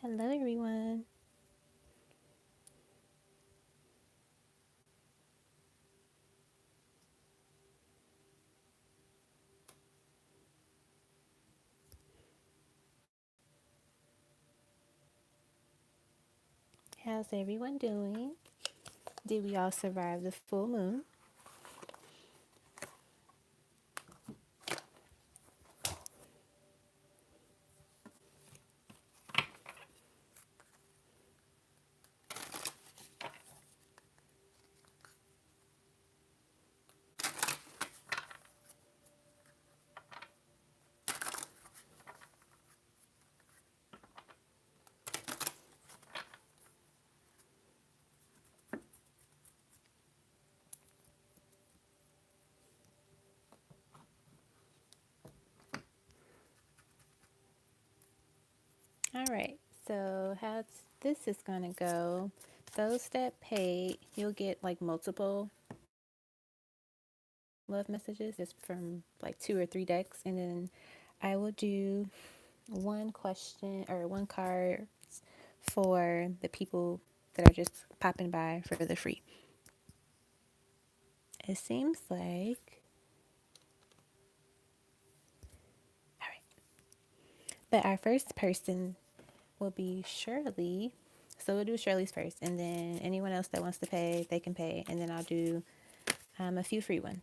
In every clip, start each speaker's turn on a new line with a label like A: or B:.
A: Hello, everyone. How's everyone doing? Did we all survive the full moon? All right. So, how this is going to go, those that paid, you'll get like multiple love messages just from like 2 or 3 decks. And then I will do one question or one card for the people that are just popping by for the free. It seems like, all right. But our first person will be Shirley. So we'll do Shirley's first, and then anyone else that wants to pay, they can pay, and then I'll do a few free ones.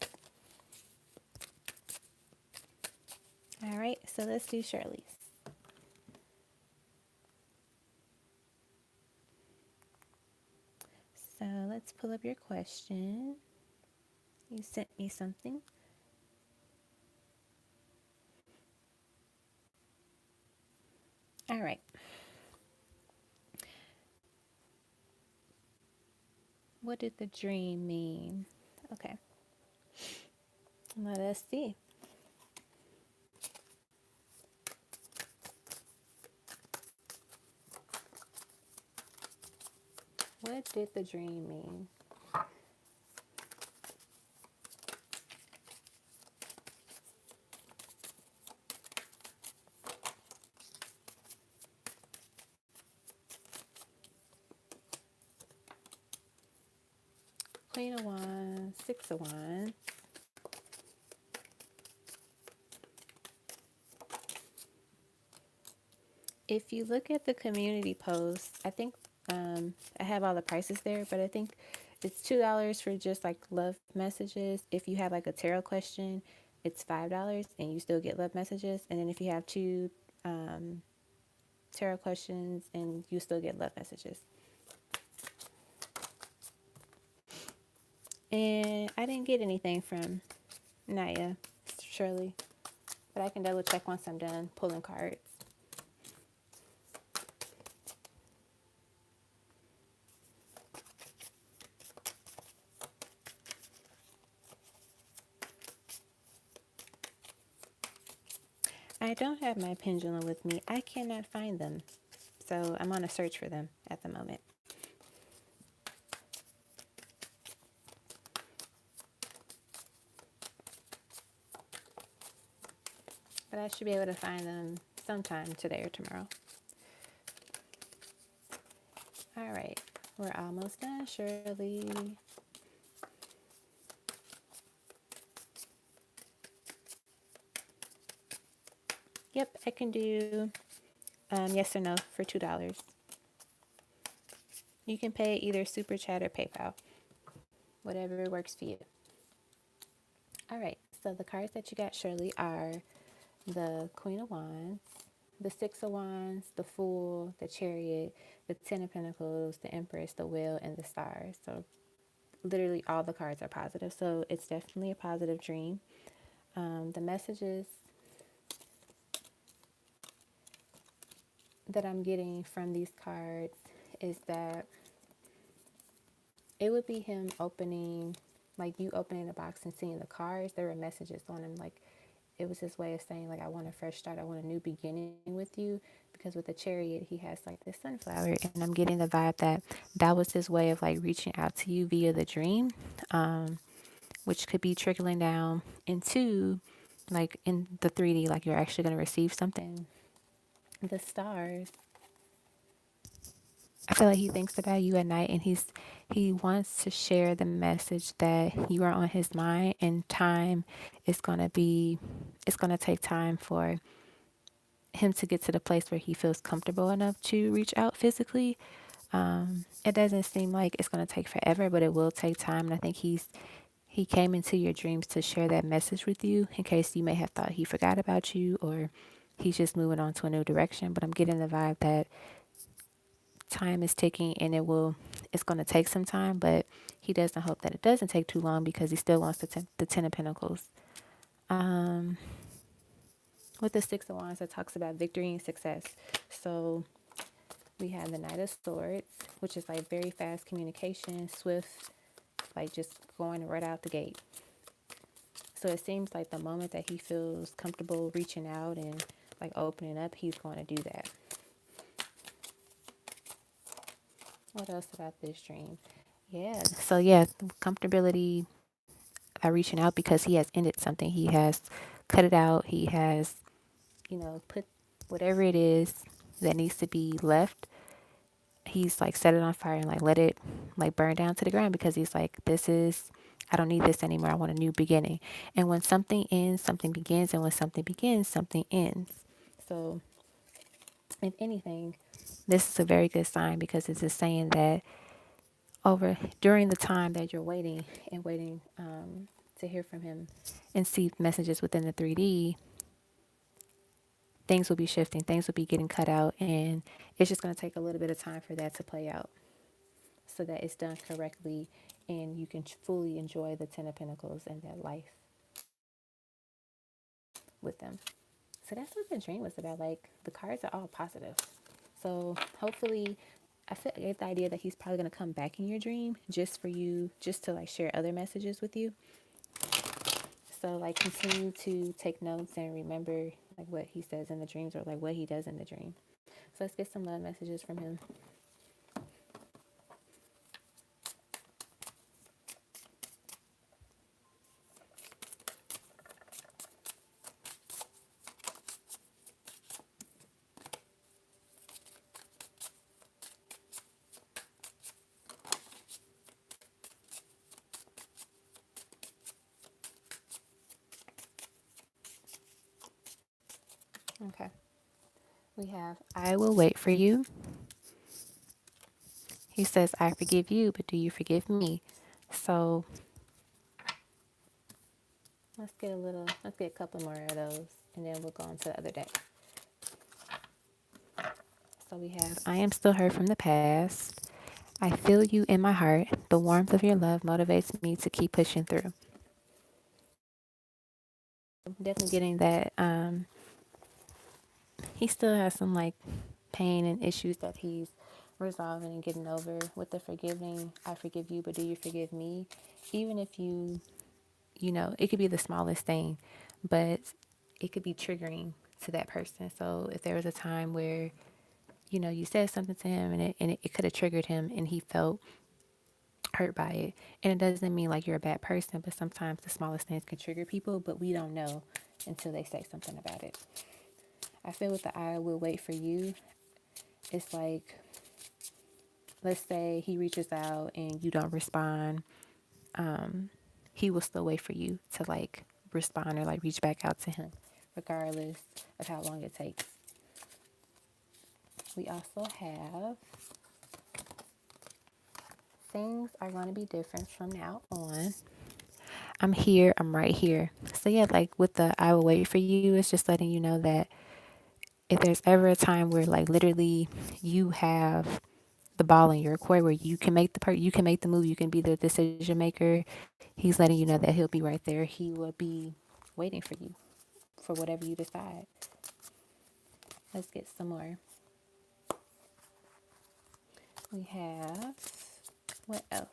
A: All right, so let's do Shirley's. So let's pull up your question. You sent me something. All right. What did the dream mean? Okay, let us see. What did the dream mean? Queen of Wands, Six of Wands. If you look at the community post, I think I have all the prices there, but I think it's $2 for just like love messages. If you have like a tarot question, it's $5 and you still get love messages. And then if you have two um, tarot questions, and you still get love messages. And I didn't get anything from Naya, Shirley, but I can double check once I'm done pulling cards. I don't have my pendulum with me. I cannot find them. So I'm on a search for them at the moment. But I should be able to find them sometime today or tomorrow. All right. We're almost done, Shirley. Yep, I can do yes or no for $2. You can pay either Super Chat or PayPal, whatever works for you. All right. So the cards that you got, Shirley, are the Queen of Wands, the Six of Wands, the Fool, the Chariot, the Ten of Pentacles, the Empress, the Wheel, and the Stars. So literally all the cards are positive. So it's definitely a positive dream. The messages that I'm getting from these cards is that it would be him opening, like you opening the box and seeing the cards. There were messages on them, like it was his way of saying, like, I want a fresh start, I want a new beginning with you. Because with the Chariot, he has like this sunflower, and I'm getting the vibe that that was his way of like reaching out to you via the dream, which could be trickling down into like in the 3D, like you're actually going to receive something. The stars, I feel like he thinks about you at night, and he wants to share the message that you are on his mind, and time is going to be, it's going to take time for him to get to the place where he feels comfortable enough to reach out physically. It doesn't seem like it's going to take forever, but it will take time. And I think he came into your dreams to share that message with you, in case you may have thought he forgot about you, or he's just moving on to a new direction. But I'm getting the vibe that time is ticking, and it's going to take some time, but he doesn't hope that it doesn't take too long, because he still wants the 10 of Pentacles. Um, with the Six of Wands, that talks about victory and success. So we have the Knight of Swords, which is like very fast communication, swift, like just going right out the gate. So it seems like the moment that he feels comfortable reaching out and like opening up, he's going to do that. What else about this dream? Yeah. So yeah, comfortability by reaching out, because he has ended something. He has cut it out. He has, put whatever it is that needs to be left. He's like set it on fire and like let it like burn down to the ground, because he's like, I don't need this anymore. I want a new beginning. And when something ends, something begins. And when something begins, something ends. So if anything, this is a very good sign, because it's just saying that during the time that you're waiting and waiting to hear from him and see messages within the 3D, things will be shifting, things will be getting cut out, and it's just going to take a little bit of time for that to play out, so that it's done correctly and you can fully enjoy the 10 of Pentacles and that life with them. So that's what the dream was about. Like, the cards are all positive. So hopefully, I get the idea that he's probably going to come back in your dream just for you, just to like share other messages with you. So like, continue to take notes and remember like what he says in the dreams, or like what he does in the dream. So let's get some love messages from him. Okay. We have, I will wait for you. He says, I forgive you, but do you forgive me? So let's get a couple more of those, and then we'll go on to the other deck. So we have, I am still hurt from the past. I feel you in my heart. The warmth of your love motivates me to keep pushing through. Definitely getting that he still has some like pain and issues that he's resolving and getting over with the forgiving. I forgive you, but do you forgive me? Even if it could be the smallest thing, but it could be triggering to that person. So if there was a time where, you said something to him, and it could have triggered him, and he felt hurt by it. And it doesn't mean like you're a bad person, but sometimes the smallest things can trigger people, but we don't know until they say something about it. I feel with the I will wait for you, it's like, let's say he reaches out and you don't respond. He will still wait for you to like respond, or like reach back out to him, regardless of how long it takes. We also have, things are going to be different from now on. I'm here, I'm right here. So yeah, like with the I will wait for you, it's just letting you know that if there's ever a time where like literally you have the ball in your court, where you can make you can make the move, you can be the decision maker, he's letting you know that he'll be right there. He will be waiting for you for whatever you decide. Let's get some more. We have, what else?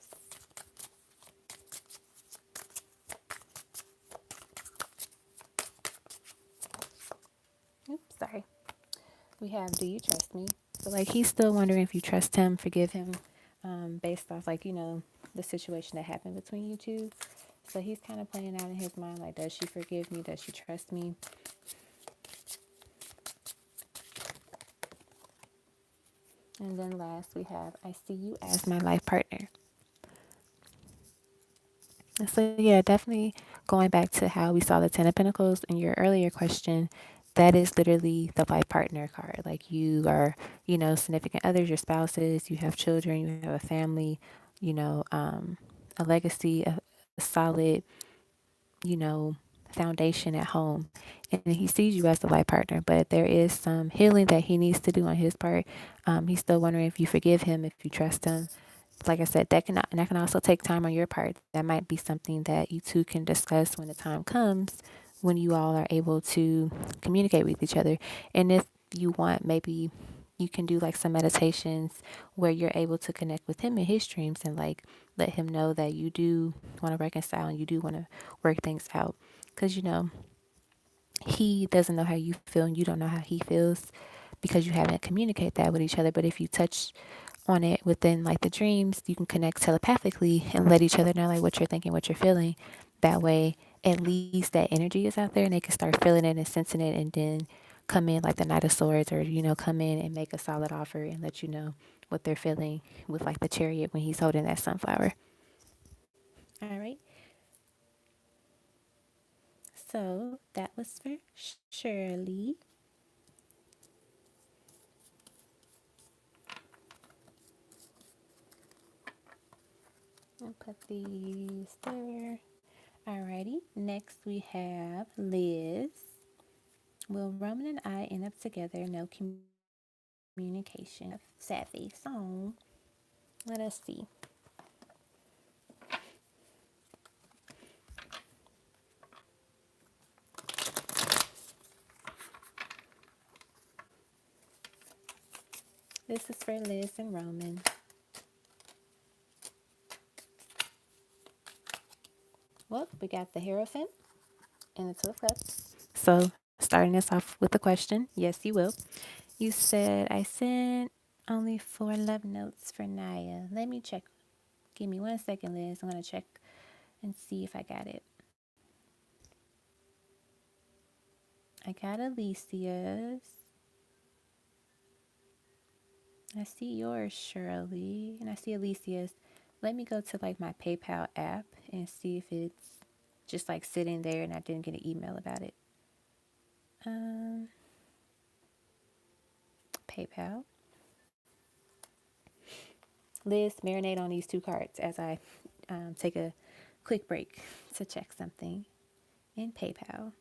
A: Oops, sorry. We have, do you trust me? So like, he's still wondering if you trust him, forgive him, based off like, the situation that happened between you two. So he's kind of playing out in his mind, like, does she forgive me? Does she trust me? And then last we have, I see you as my life partner. And so yeah, definitely going back to how we saw the Ten of Pentacles in your earlier question, that is literally the life partner card. Like you are, significant others, your spouses, you have children, you have a family, you know, um, a legacy, a solid, you know, foundation at home. And he sees you as the life partner, but there is some healing that he needs to do on his part. He's still wondering if you forgive him, if you trust him. Like I said, that can also take time on your part. That might be something that you two can discuss when the time comes, when you all are able to communicate with each other. And if you want, maybe you can do like some meditations where you're able to connect with him in his dreams and like let him know that you do want to reconcile and you do want to work things out. Because he doesn't know how you feel and you don't know how he feels because you haven't communicated that with each other. But if you touch on it within like the dreams, you can connect telepathically and let each other know like what you're thinking, what you're feeling. That way, at least that energy is out there and they can start feeling it and sensing it, and then come in like the Knight of Swords, or come in and make a solid offer and let you know what they're feeling with like the Chariot when he's holding that sunflower. All right. So that was for Shirley. I'll put these there. Alrighty. Next we have Liz. Will Roman and I end up together? No communication. Savvy song. Let us see. This is for Liz and Roman. Well, we got the Hierophant and the Two of Cups. So, starting us off with the question, yes, you will. You said, I sent only 4 love notes for Naya. Let me check. Give me 1 second, Liz. I'm going to check and see if I got it. I got Alicia's. I see yours, Shirley. And I see Alicia's. Let me go to like my PayPal app and see if it's just like sitting there and I didn't get an email about it. Um, PayPal. Liz, marinate on these 2 cards as I take a quick break to check something in PayPal.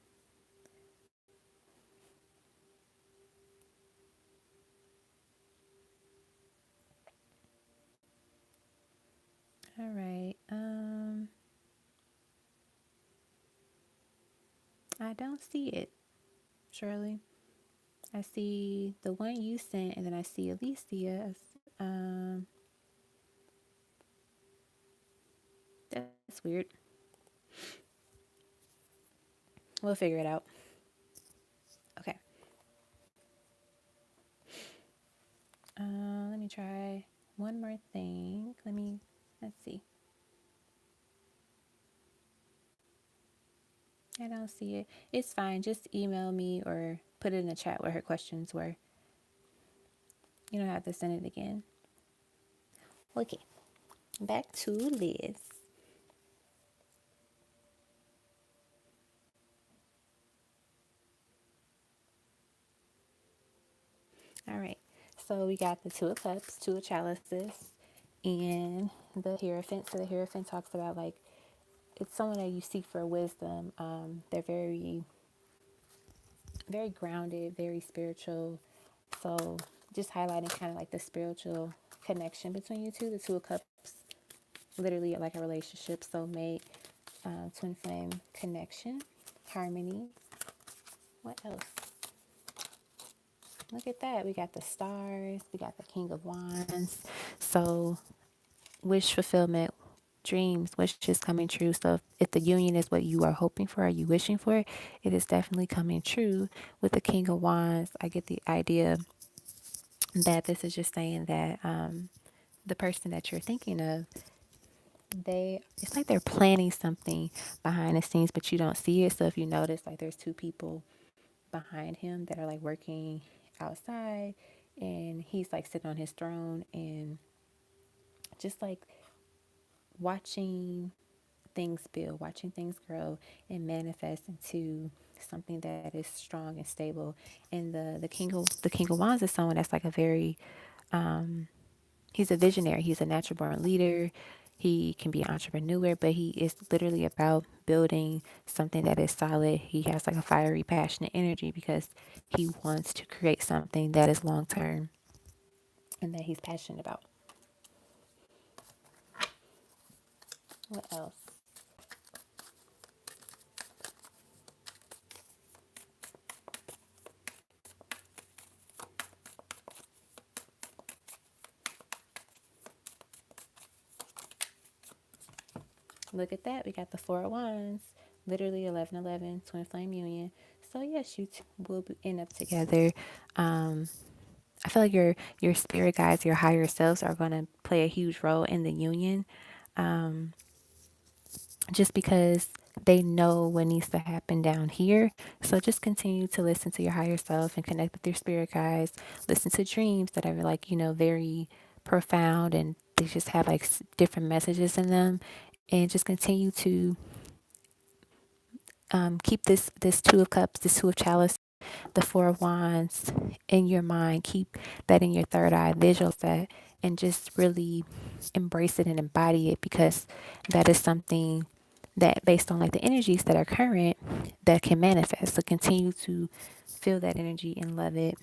A: All right. I don't see it, Shirley. I see the one you sent, and then I see Alicia's. Um, that's weird. We'll figure it out. Okay. Let me try one more thing. Let's see. I don't see it. It's fine. Just email me or put it in the chat where her questions were. You don't have to send it again. Okay. Back to Liz. All right. So we got the Two of Cups, Two of Chalices, and the Hierophant. So the Hierophant talks about like it's someone that you seek for wisdom. They're very, very grounded, very spiritual. So just highlighting kind of like the spiritual connection between you two. The Two of Cups, literally like a relationship, soulmate, twin flame connection, harmony. What else? Look at that. We got the stars. We got the King of Wands. So wish fulfillment, dreams, wishes coming true. So if the union is what you are hoping for, are you wishing for, it is definitely coming true. With the King of Wands, I get the idea that this is just saying that the person that you're thinking of, it's like they're planning something behind the scenes, but you don't see it. So if you notice, like there's 2 people behind him that are like working outside, and he's like sitting on his throne and just like watching things build, watching things grow and manifest into something that is strong and stable. And the King of Wands is someone that's like a very he's a visionary. He's a natural born leader. He can be an entrepreneur, but he is literally about building something that is solid. He has like a fiery, passionate energy because he wants to create something that is long term and that he's passionate about. What else? Look at that. We got the Four of Wands, literally 1111, twin flame union. So yes, you two will end up together. Um, I feel like your spirit guides, your higher selves are going to play a huge role in the union. Um, just because they know what needs to happen down here. So just continue to listen to your higher self and connect with your spirit guides. Listen to dreams that are like, very profound and they just have like different messages in them. And just continue to keep this Two of Cups, this Two of Chalice, the Four of Wands in your mind. Keep that in your third eye, visualize that, and just really embrace it and embody it because that is something that, based on like the energies that are current, that can manifest. So continue to feel that energy and love it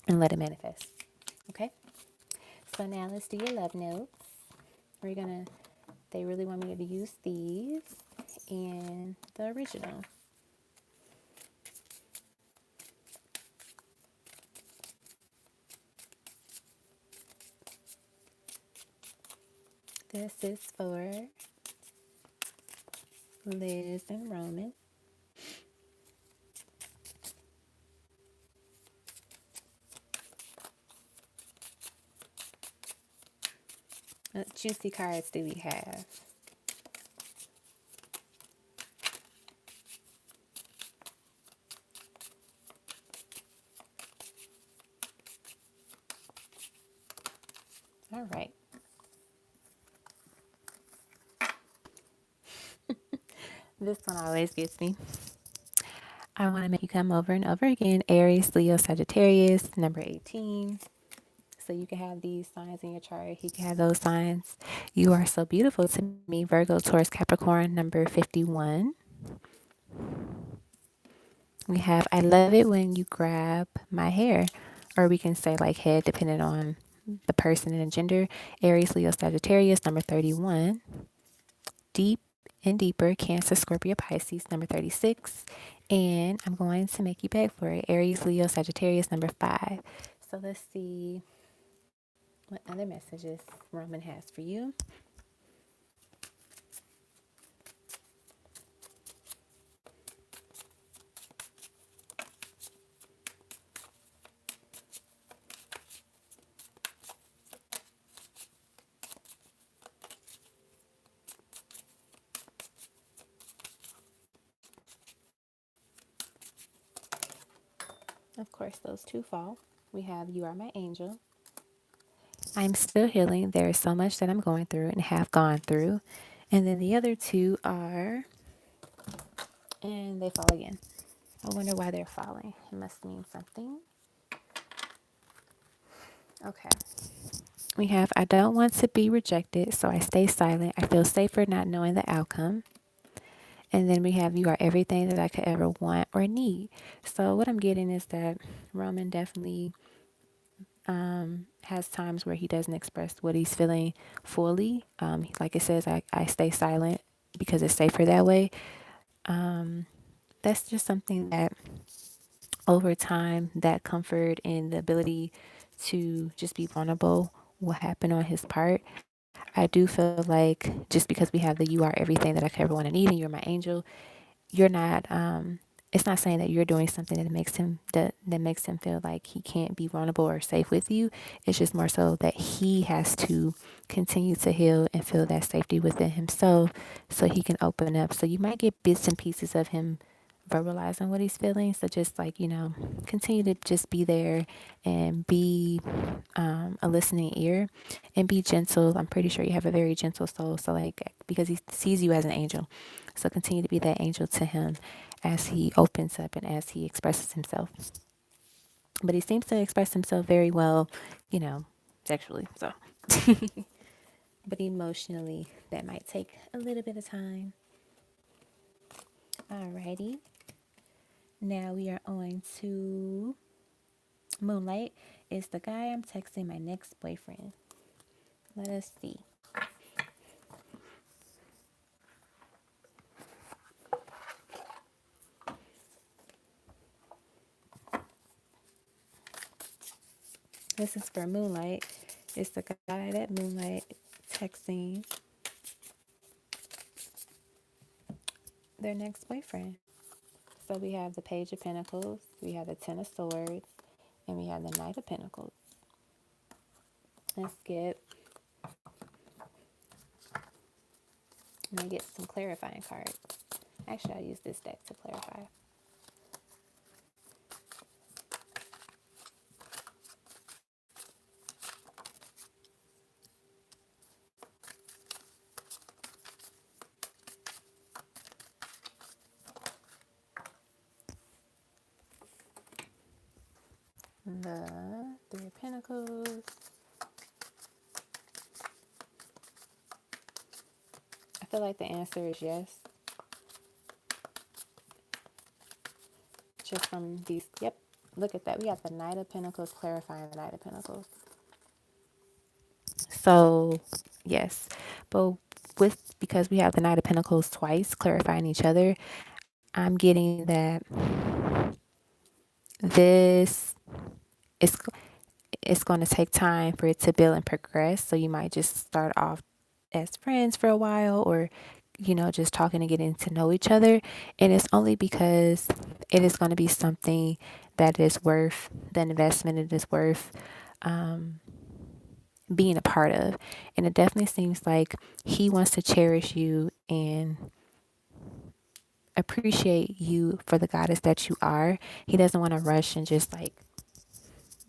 A: and let it manifest. Okay. So now let's do your love notes. They really want me to use these and the original. This is for Liz and Roman. What juicy cards do we have? All right. This one always gets me. I want to make you come over and over again. Aries, Leo, Sagittarius, number 18. So you can have these signs in your chart. He can have those signs. You are so beautiful to me. Virgo, Taurus, Capricorn, number 51. We have I love it when you grab my hair. Or we can say like head, depending on the person and the gender. Aries, Leo, Sagittarius, number 31. Deep and deeper, Cancer, Scorpio, Pisces, number 36. And I'm going to make you beg for it. Aries, Leo, Sagittarius, number 5. So let's see what other messages Roman has for you. Of course, those two fall. We have You Are My Angel. I'm still healing. There is so much that I'm going through and have gone through. And then the other two are, and they fall again. I wonder why they're falling. It must mean something. Okay. We have I don't want to be rejected, so I stay silent. I feel safer not knowing the outcome. And then we have You Are Everything That I Could Ever Want or Need. So what I'm getting is that Roman definitely has times where he doesn't express what he's feeling fully. Like it says, I stay silent because it's safer that way. That's just something that over time, that comfort and the ability to just be vulnerable will happen on his part. I do feel like just because we have the You Are Everything That I Could Ever Want to Need and You're My Angel, you're not it's not saying that you're doing something that makes him feel like he can't be vulnerable or safe with you. It's just more so that he has to continue to heal and feel that safety within himself so he can open up. So you might get bits and pieces of him verbalizing what he's feeling. So just like, continue to just be there and be a listening ear and be gentle. I'm pretty sure you have a very gentle soul. So like, because he sees you as an angel. So continue to be that angel to him as he opens up and as he expresses himself. But he seems to express himself very well, you know, sexually. So, but emotionally, that might take a little bit of time. Alrighty. Now we are on to Moonlight. Is the guy I'm texting my next boyfriend? Let us see. This is for Moonlight. Is the guy that Moonlight texting their next boyfriend? So we have the Page of Pentacles, we have the Ten of Swords, and we have the Knight of Pentacles. Let's get, I'm going to get some clarifying cards. Actually, I'll use this deck to clarify. The Three of Pentacles. I feel like the answer is yes. Just from these, yep, look at that. We got the Knight of Pentacles clarifying the Knight of Pentacles. So, yes. But because we have the Knight of Pentacles twice clarifying each other, I'm getting that this is it's going to take time for it to build and progress. So you might just start off as friends for a while, or just talking and getting to know each other. And it's only because it is going to be something that is worth the investment. It is worth being a part of. And it definitely seems like he wants to cherish you and appreciate you for the goddess that you are. He doesn't want to rush and just like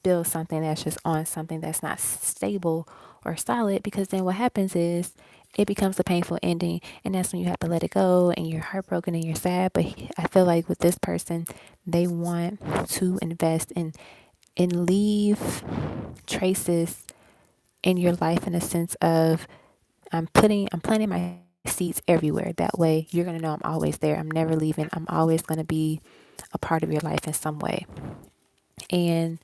A: build something that's just on something that's not stable or solid, because then what happens is it becomes a painful ending, and that's when you have to let it go and you're heartbroken and you're sad. But I feel like with this person, they want to invest and leave traces in your life, in a sense of I'm planting my seeds everywhere. That way you're going to know I'm always there. I'm never leaving. I'm always going to be a part of your life in some way. And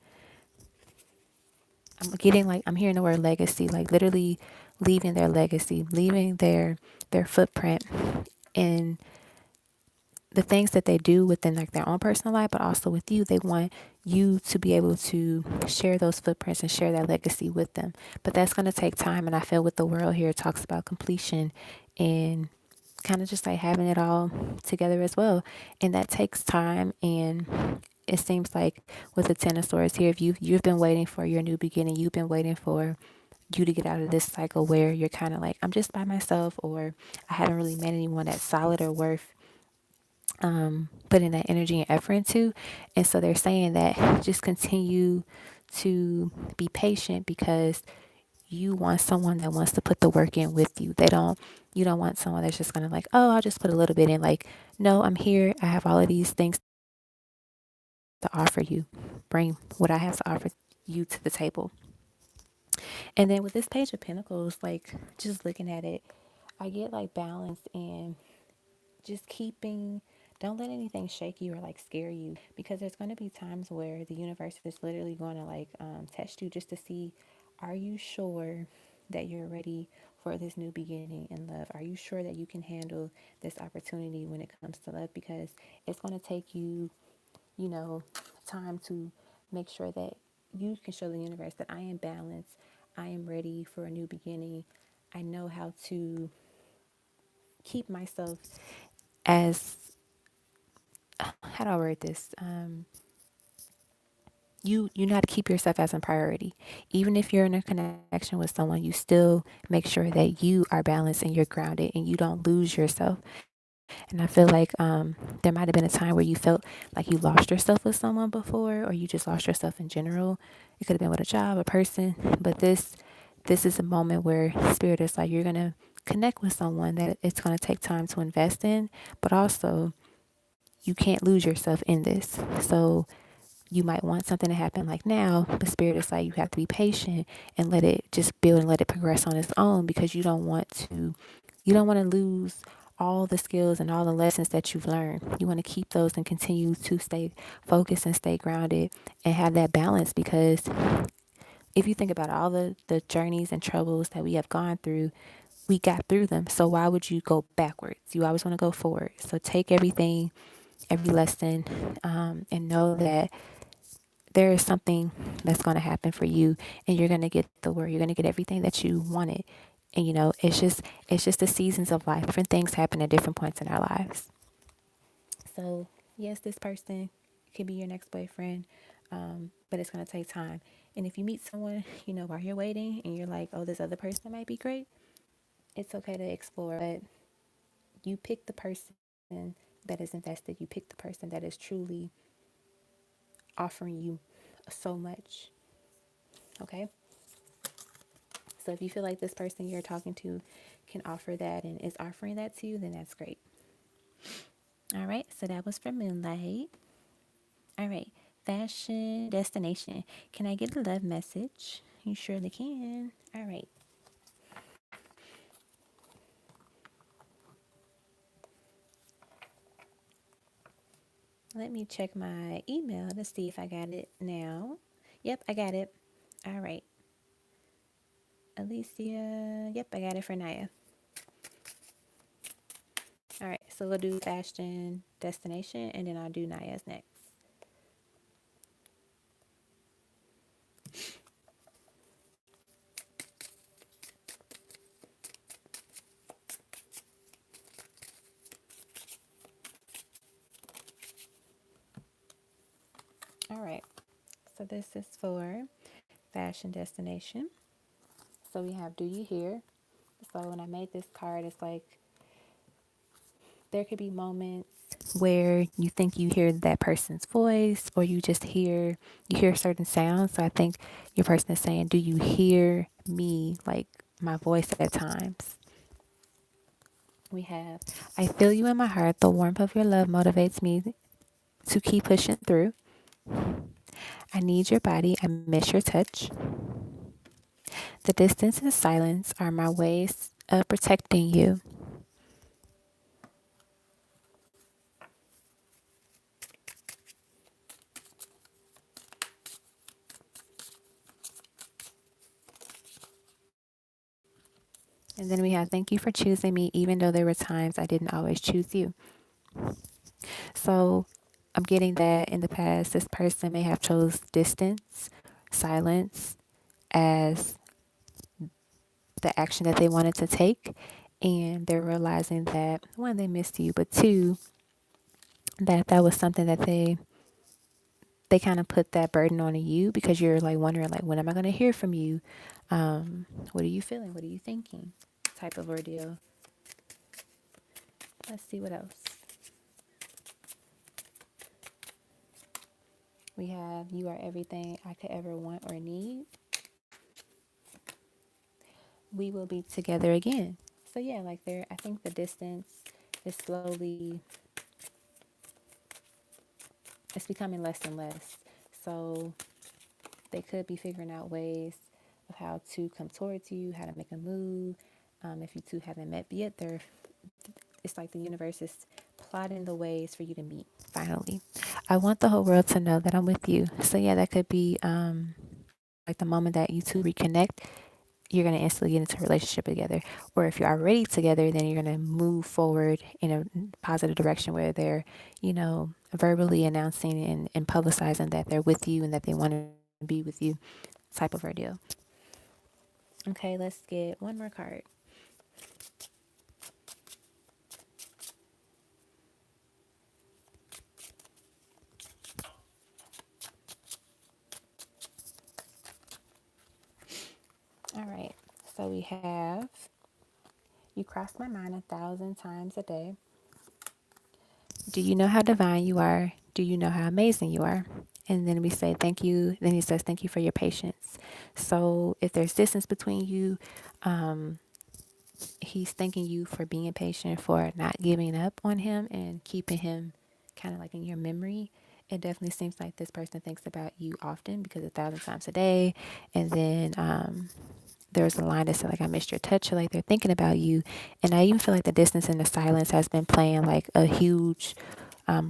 A: I'm hearing the word legacy, like literally leaving their legacy, leaving their footprint in the things that they do within like their own personal life, but also with you. They want you to be able to share those footprints and share that legacy with them. But that's going to take time. And I feel with the world here, it talks about completion and kind of just like having it all together as well. And that takes time. And it seems like with the Ten of Swords here, if you've been waiting for your new beginning, you've been waiting for you to get out of this cycle where you're kind of like, I'm just by myself, or I haven't really met anyone that's solid or worth putting that energy and effort into. And so they're saying that just continue to be patient, because you want someone that wants to put the work in with you. You don't want someone that's just gonna like, oh, I'll just put a little bit in. Like, no, I'm here. I have all of these things to offer you. Bring what I have to offer you to the table. And then with this Page of Pentacles, like just looking at it, I get like balance and just don't let anything shake you or like scare you, because there's going to be times where the universe is literally going to like test you just to see, are you sure that you're ready for this new beginning in love? Are you sure that you can handle this opportunity when it comes to love? Because it's going to take you, time to make sure that you can show the universe that I am balanced. I am ready for a new beginning. I know how to keep myself as, how do I word this? You know how to keep yourself as a priority. Even if you're in a connection with someone, you still make sure that you are balanced and you're grounded and you don't lose yourself. And I feel like there might have been a time where you felt like you lost yourself with someone before, or you just lost yourself in general. It could have been with a job, a person, but this is a moment where spirit is like you're gonna connect with someone that it's gonna take time to invest in, but also you can't lose yourself in this. So you might want something to happen like now, but spirit is like you have to be patient and let it just build and let it progress on its own, because you don't want to lose all the skills and all the lessons that you've learned. You want to keep those and continue to stay focused and stay grounded and have that balance, because if you think about all the journeys and troubles that we have gone through, we got through them. So why would you go backwards? You always want to go forward. So take everything, every lesson, and know that there is something that's going to happen for you, and you're going to get the word. You're going to get everything that you wanted. And it's just the seasons of life. Different things happen at different points in our lives. So yes, this person could be your next boyfriend, but it's going to take time. And if you meet someone, while you're waiting, and you're like, oh, this other person might be great, it's okay to explore. But you pick the person that is invested. You pick the person that is truly offering you so much. Okay. So if you feel like this person you're talking to can offer that and is offering that to you, then that's great. All right. So that was for Moonlight. All right. Fashion destination. Can I get a love message? You surely can. All right. Let me check my email to see if I got it now. Yep, I got it. All right. Alicia. Yep, I got it for Naya. All right. So we'll do fashion destination, and then I'll do Naya's next. All right. So this is for fashion destination. So we have do you hear? So when I made this card, it's like there could be moments where you think you hear that person's voice, or you hear certain sounds. So I think your person is saying, do you hear me, like my voice at times? We have, I feel you in my heart. The warmth of your love motivates me to keep pushing through. I need your body. I miss your touch. The distance and silence are my ways of protecting you. And then we have, thank you for choosing me, even though there were times I didn't always choose you. So I'm getting that in the past, this person may have chose distance, silence as the action that they wanted to take. And they're realizing that, one, they missed you, but two, that was something that they kind of put that burden on you, because you're like wondering, like, when am I going to hear from you? What are you feeling? What are you thinking? Type of ordeal. Let's see what else. We have, you are everything I could ever want or need. We will be together again. So yeah, like there, I think the distance is slowly, it's becoming less and less. So they could be figuring out ways of how to come towards you, how to make a move. If you two haven't met yet, it's like the universe is plotting the ways for you to meet finally. I want the whole world to know that I'm with you. So yeah, that could be like the moment that you two reconnect, you're going to instantly get into a relationship together. Or if you're already together, then you're going to move forward in a positive direction where they're, verbally announcing and publicizing that they're with you and that they want to be with you, type of ordeal. Okay, let's get one more card. All right, so we have, you cross my mind 1,000 times a day. Do you know how divine you are? Do you know how amazing you are? And then we say, thank you. Then he says, thank you for your patience. So if there's distance between you, um, he's thanking you for being patient, for not giving up on him and keeping him kind of like in your memory. It definitely seems like this person thinks about you often, because 1,000 times a day. And then there's a line that said, like, I missed your touch, or like they're thinking about you. And I even feel like the distance and the silence has been playing like a huge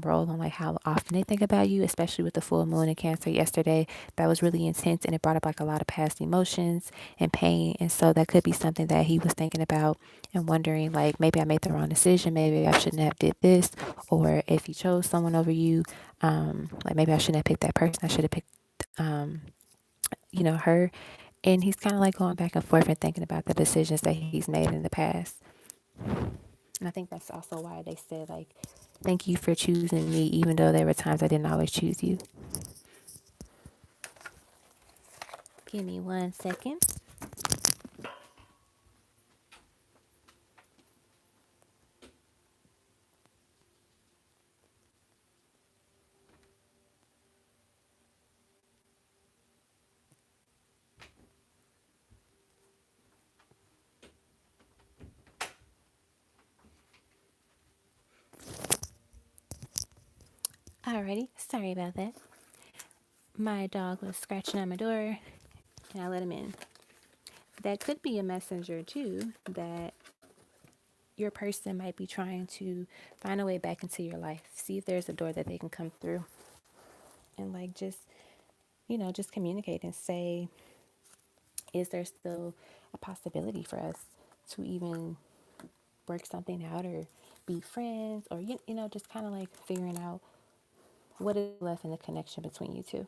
A: role on like how often they think about you, especially with the full moon in Cancer yesterday. That was really intense, and it brought up like a lot of past emotions and pain. And so that could be something that he was thinking about and wondering, like, maybe I made the wrong decision, maybe I shouldn't have did this, or if he chose someone over you, like maybe I shouldn't have picked that person, I should have picked her. And he's kind of like going back and forth and thinking about the decisions that he's made in the past. And I think that's also why they said, like, thank you for choosing me, even though there were times I didn't always choose you. Give me 1 second. Alrighty, sorry about that. My dog was scratching on my door, and I let him in. That could be a messenger, too, that your person might be trying to find a way back into your life. See if there's a door that they can come through. And, like, just communicate and say, is there still a possibility for us to even work something out or be friends, or just kind of like figuring out what is left in the connection between you two.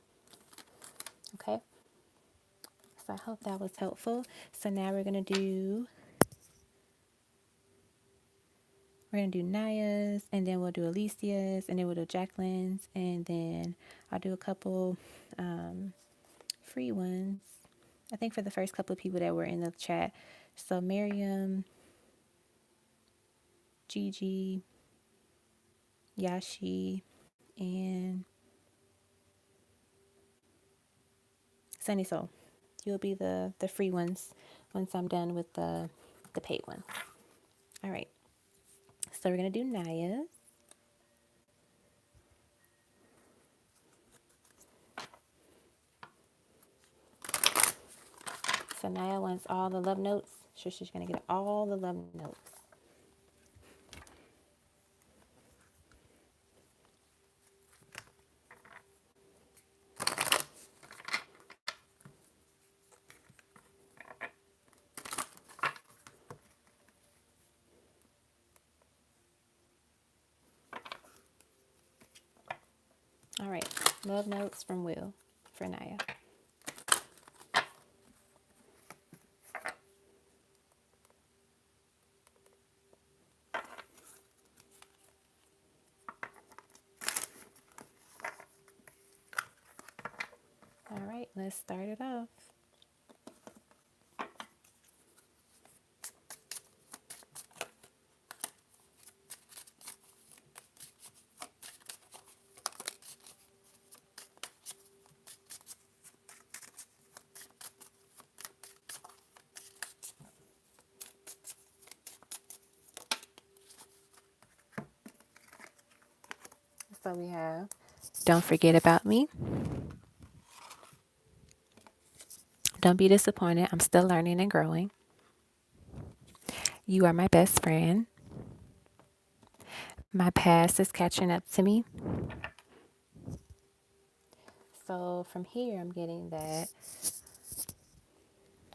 A: Okay, so I hope that was helpful. So now we're gonna do Naya's, and then we'll do Alicia's, and then we'll do Jacqueline's, and then I'll do a couple free ones, I think, for the first couple of people that were in the chat. So Miriam, Gigi, Yashi, and Sunny Soul. You'll be the free ones once I'm done with the paid ones. All right. So we're gonna do Naya's. So Naya wants all the love notes. So she's gonna get all the love notes. All right. Love notes from Will for Naya. All right, let's start it off. So we have Don't Forget About Me. Don't Be Disappointed. I'm Still Learning and Growing. You Are My Best Friend. My Past is Catching Up to Me. So from here, I'm getting that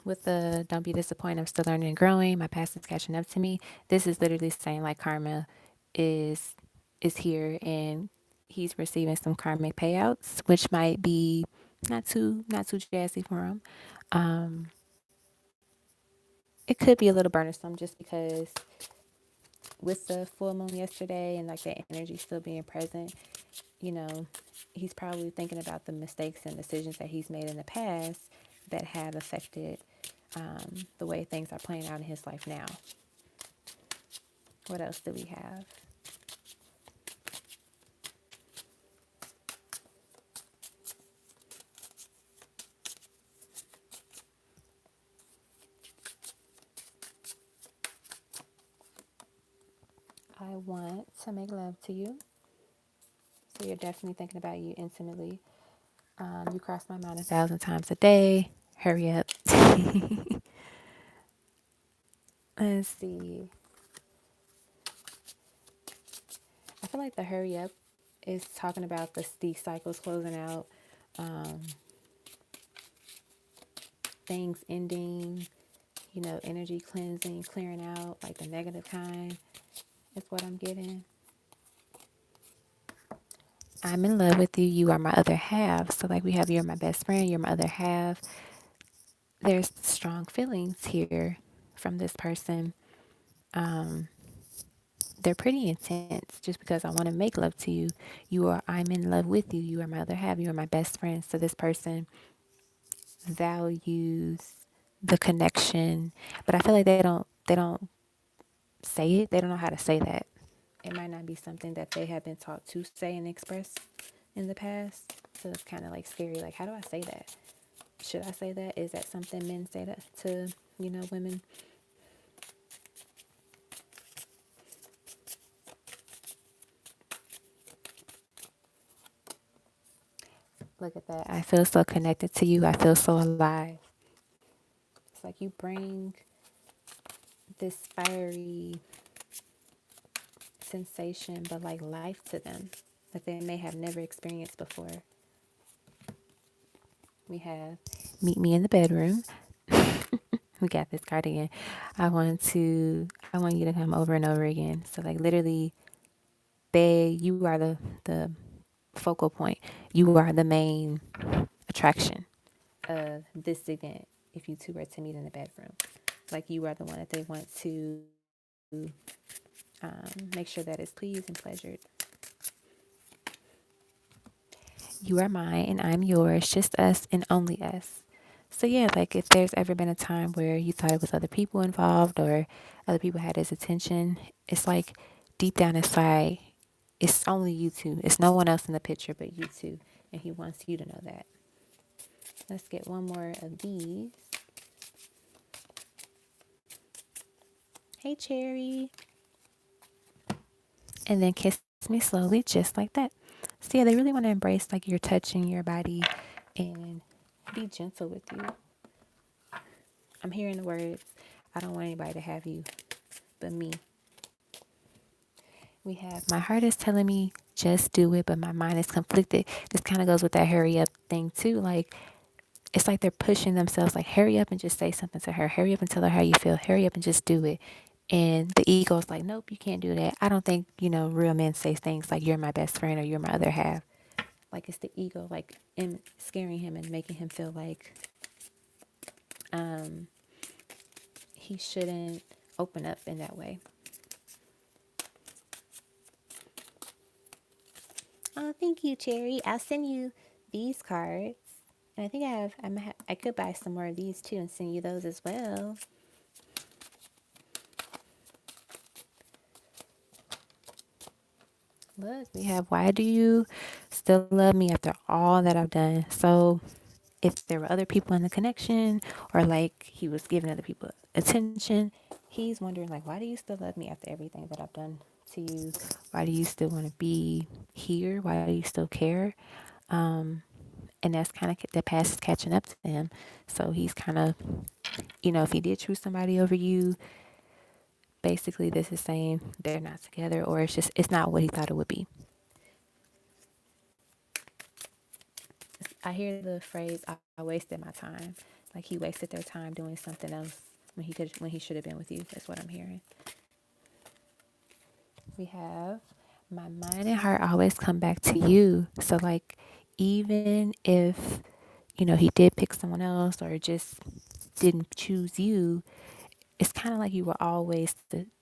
A: with the Don't Be Disappointed, I'm Still Learning and Growing. My past is catching up to me. This is literally saying, like, karma is here, and he's receiving some karmic payouts, which might be not too jazzy for him. It could be a little burdensome, just because with the full moon yesterday and like that energy still being present, he's probably thinking about the mistakes and decisions that he's made in the past that have affected the way things are playing out in his life now. What else do we have? want to make love to you. So you're definitely thinking about you intimately. You cross my mind 1,000 times a day. Hurry up. Let's see. I feel like the hurry up is talking about these cycles closing out, um, things ending, energy cleansing, clearing out, like the negative kind is what I'm getting. I'm in love with you. You are my other half. So, like, we have you're my best friend, you're my other half. There's strong feelings here from this person. Um, they're pretty intense just because I want to make love to you. I'm in love with you. You are my other half. You are my best friend. So, this person values the connection, but I feel like they don't say it. They don't know how to say that. It might not be something that they have been taught to say and express in the past. So it's kind of like scary. Like, how do I say that? Should I say that? Is that something men say that to, women? Look at that. I feel so connected to you. I feel so alive. It's like you bring this fiery sensation, but like life to them that they may have never experienced before. We have meet me in the bedroom. We got this cardigan. I want you to come over and over again. So like literally you are the focal point. You are the main attraction of this event if you two were to meet in the bedroom. Like you are the one that they want to make sure that is pleased and pleasured. You are mine and I'm yours, just us and only us. So yeah, like if there's ever been a time where you thought it was other people involved or other people had his attention, it's like deep down inside, it's only you two. It's no one else in the picture but you two. And he wants you to know that. Let's get one more of these. Hey, Cherry. And then kiss me slowly, just like that. So yeah, they really want to embrace like you're touching your body and be gentle with you. I'm hearing the words, I don't want anybody to have you but me. We have my heart is telling me just do it, but my mind is conflicted. This kind of goes with that hurry up thing too. Like it's like they're pushing themselves like hurry up and just say something to her. Hurry up and tell her how you feel. Hurry up and just do it. And the ego's like, nope, you can't do that. I don't think, real men say things like you're my best friend or you're my other half. Like it's the ego like scaring him and making him feel like um he shouldn't open up in that way. Oh, thank you, Cherry. I'll send you these cards. And I think I could buy some more of these too and send you those as well. Look, we have why do you still love me after all that I've done? So if there were other people in the connection or like he was giving other people attention, he's wondering like, why do you still love me after everything that I've done to you? Why do you still want to be here? Why do you still care? And that's kind of the past is catching up to him. So he's kind of, if he did choose somebody over you, basically this is saying they're not together or it's not what he thought it would be. I hear the phrase I wasted my time. Like he wasted their time doing something else when he should have been with you. That's what I'm hearing. We have my mind and heart always come back to you. So like even if he did pick someone else or just didn't choose you, it's kind of like you were always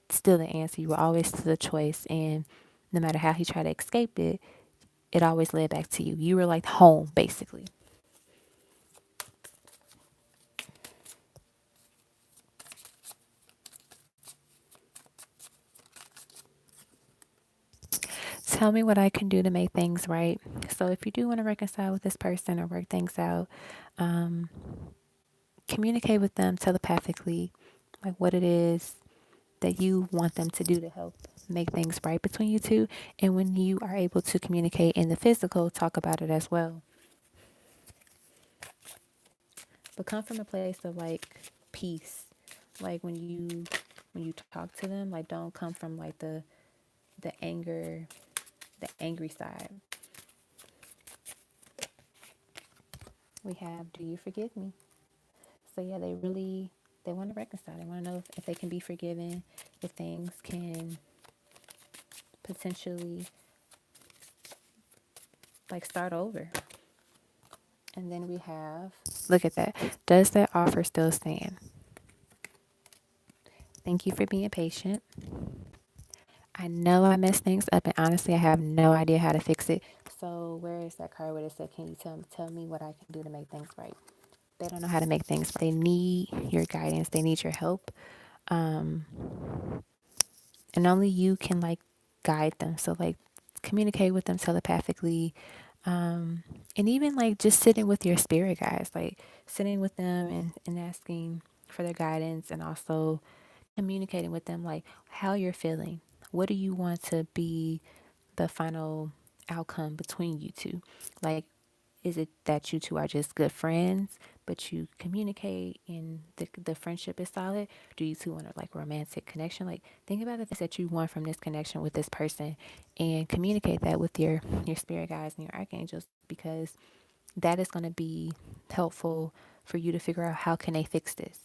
A: still the answer. You were always the choice, and no matter how he tried to escape it, it always led back to you. You were like home, basically. Tell me what I can do to make things right. So if you do want to reconcile with this person or work things out, um, communicate with them telepathically, like what it is that you want them to do to help make things right between you two. And when you are able to communicate in the physical, talk about it as well. But come from a place of like peace. Like when you talk to them, like don't come from like the anger, the angry side. We have, do you forgive me? So yeah, they want to reconcile. They want to know if they can be forgiven, if things can potentially like start over. And then we have, look at that. Does that offer still stand? Thank you for being patient. I know I messed things up, and honestly, I have no idea how to fix it. So where is that card where it said, "Can you tell me what I can do to make things right?" They don't know how to make things. They need your guidance. They need your help, um, and only you can like guide them. So like communicate with them telepathically, and even like just sitting with your spirit guides, like sitting with them and asking for their guidance, and also communicating with them like how you're feeling. What do you want to be the final outcome between you two? Like, is it that you two are just good friends, but you communicate and the friendship is solid? Do you two want a like romantic connection? Like, think about the things that you want from this connection with this person, and communicate that with your spirit guides and your archangels, because that is going to be helpful for you to figure out how can they fix this,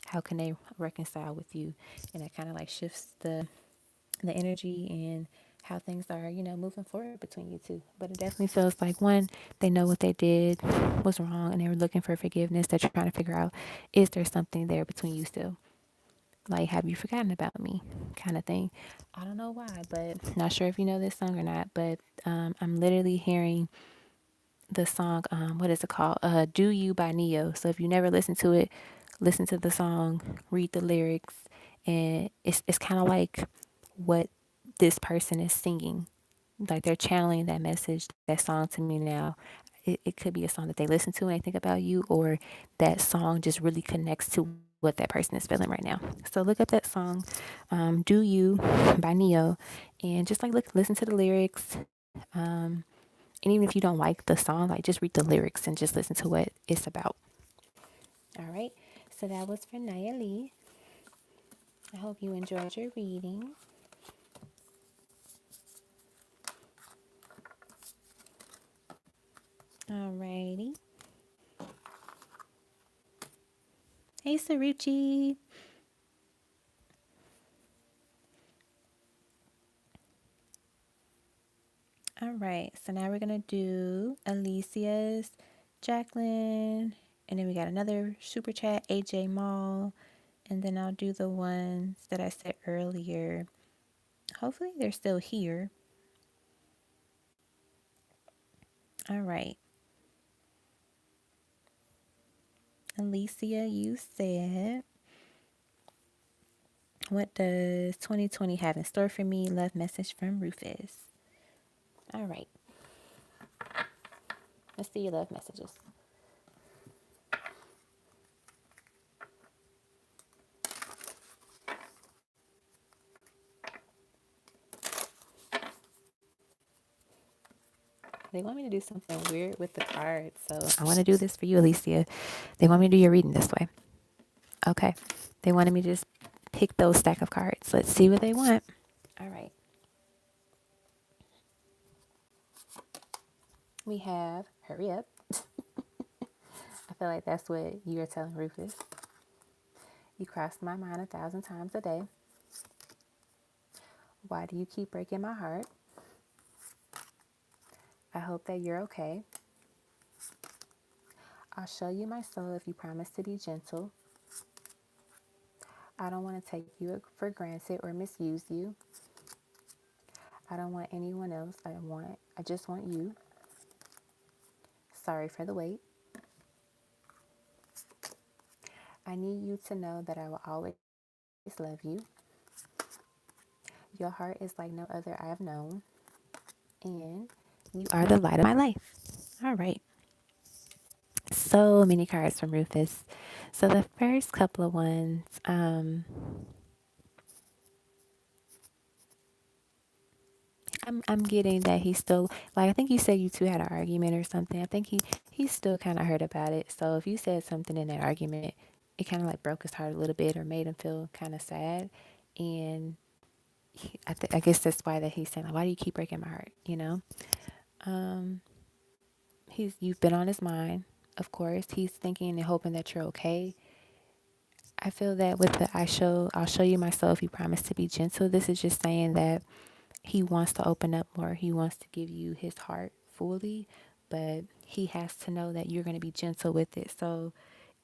A: how can they reconcile with you, and that kind of like shifts the energy and how things are, moving forward between you two. But it definitely feels like, one, they know what they did was wrong and they were looking for forgiveness. They're trying to figure out, is there something there between you still? Like, have you forgotten about me? Kind of thing. I don't know why, but not sure if you know this song or not, but I'm literally hearing the song, what is it called? Do You by Neo. So if you never listened to it, listen to the song, read the lyrics, and it's kind of like what this person is singing. Like they're channeling that message, that song to me now. It could be a song that they listen to and they think about you, or that song just really connects to what that person is feeling right now. So look up that song, "Do You" by Neo, and just like listen to the lyrics. And even if you don't like the song, like just read the lyrics and just listen to what it's about. All right. So that was for Nayeli. I hope you enjoyed your reading. Alrighty. Hey, Saruchi. All right. So now we're going to do Alicia's, Jacqueline, and then we got another super chat, AJ Mall. And then I'll do the ones that I said earlier. Hopefully they're still here. All right. Alicia, you said, what does 2020 have in store for me? Love message from Rufus. All right. Let's see your love messages. They want me to do something weird with the cards, so I want to do this for you, Alicia. They want me to do your reading this way. Okay. They wanted me to just pick those stack of cards. Let's see what they want. All right. We have hurry up. I feel like that's what you are telling Rufus. You crossed my mind 1,000 times a day. Why do you keep breaking my heart? I hope that you're okay. I'll show you my soul if you promise to be gentle. I don't want to take you for granted or misuse you. I don't want anyone else. I just want you. Sorry for the wait. I need you to know that I will always love you. Your heart is like no other I have known. And you are the light of my life. All right. So many cards from Rufus. So the first couple of ones, I'm getting that he's still like I think you said you two had an argument or something. I think he's still kind of hurt about it. So if you said something in that argument, it kind of like broke his heart a little bit or made him feel kind of sad. And I guess that's why that he's saying like, why do you keep breaking my heart? You know, um, you've been on his mind. Of course, he's thinking and hoping that you're okay. I feel that with the I'll show you myself. You promise to be gentle. This is just saying that he wants to open up more. He wants to give you his heart fully, but he has to know that you're going to be gentle with it. So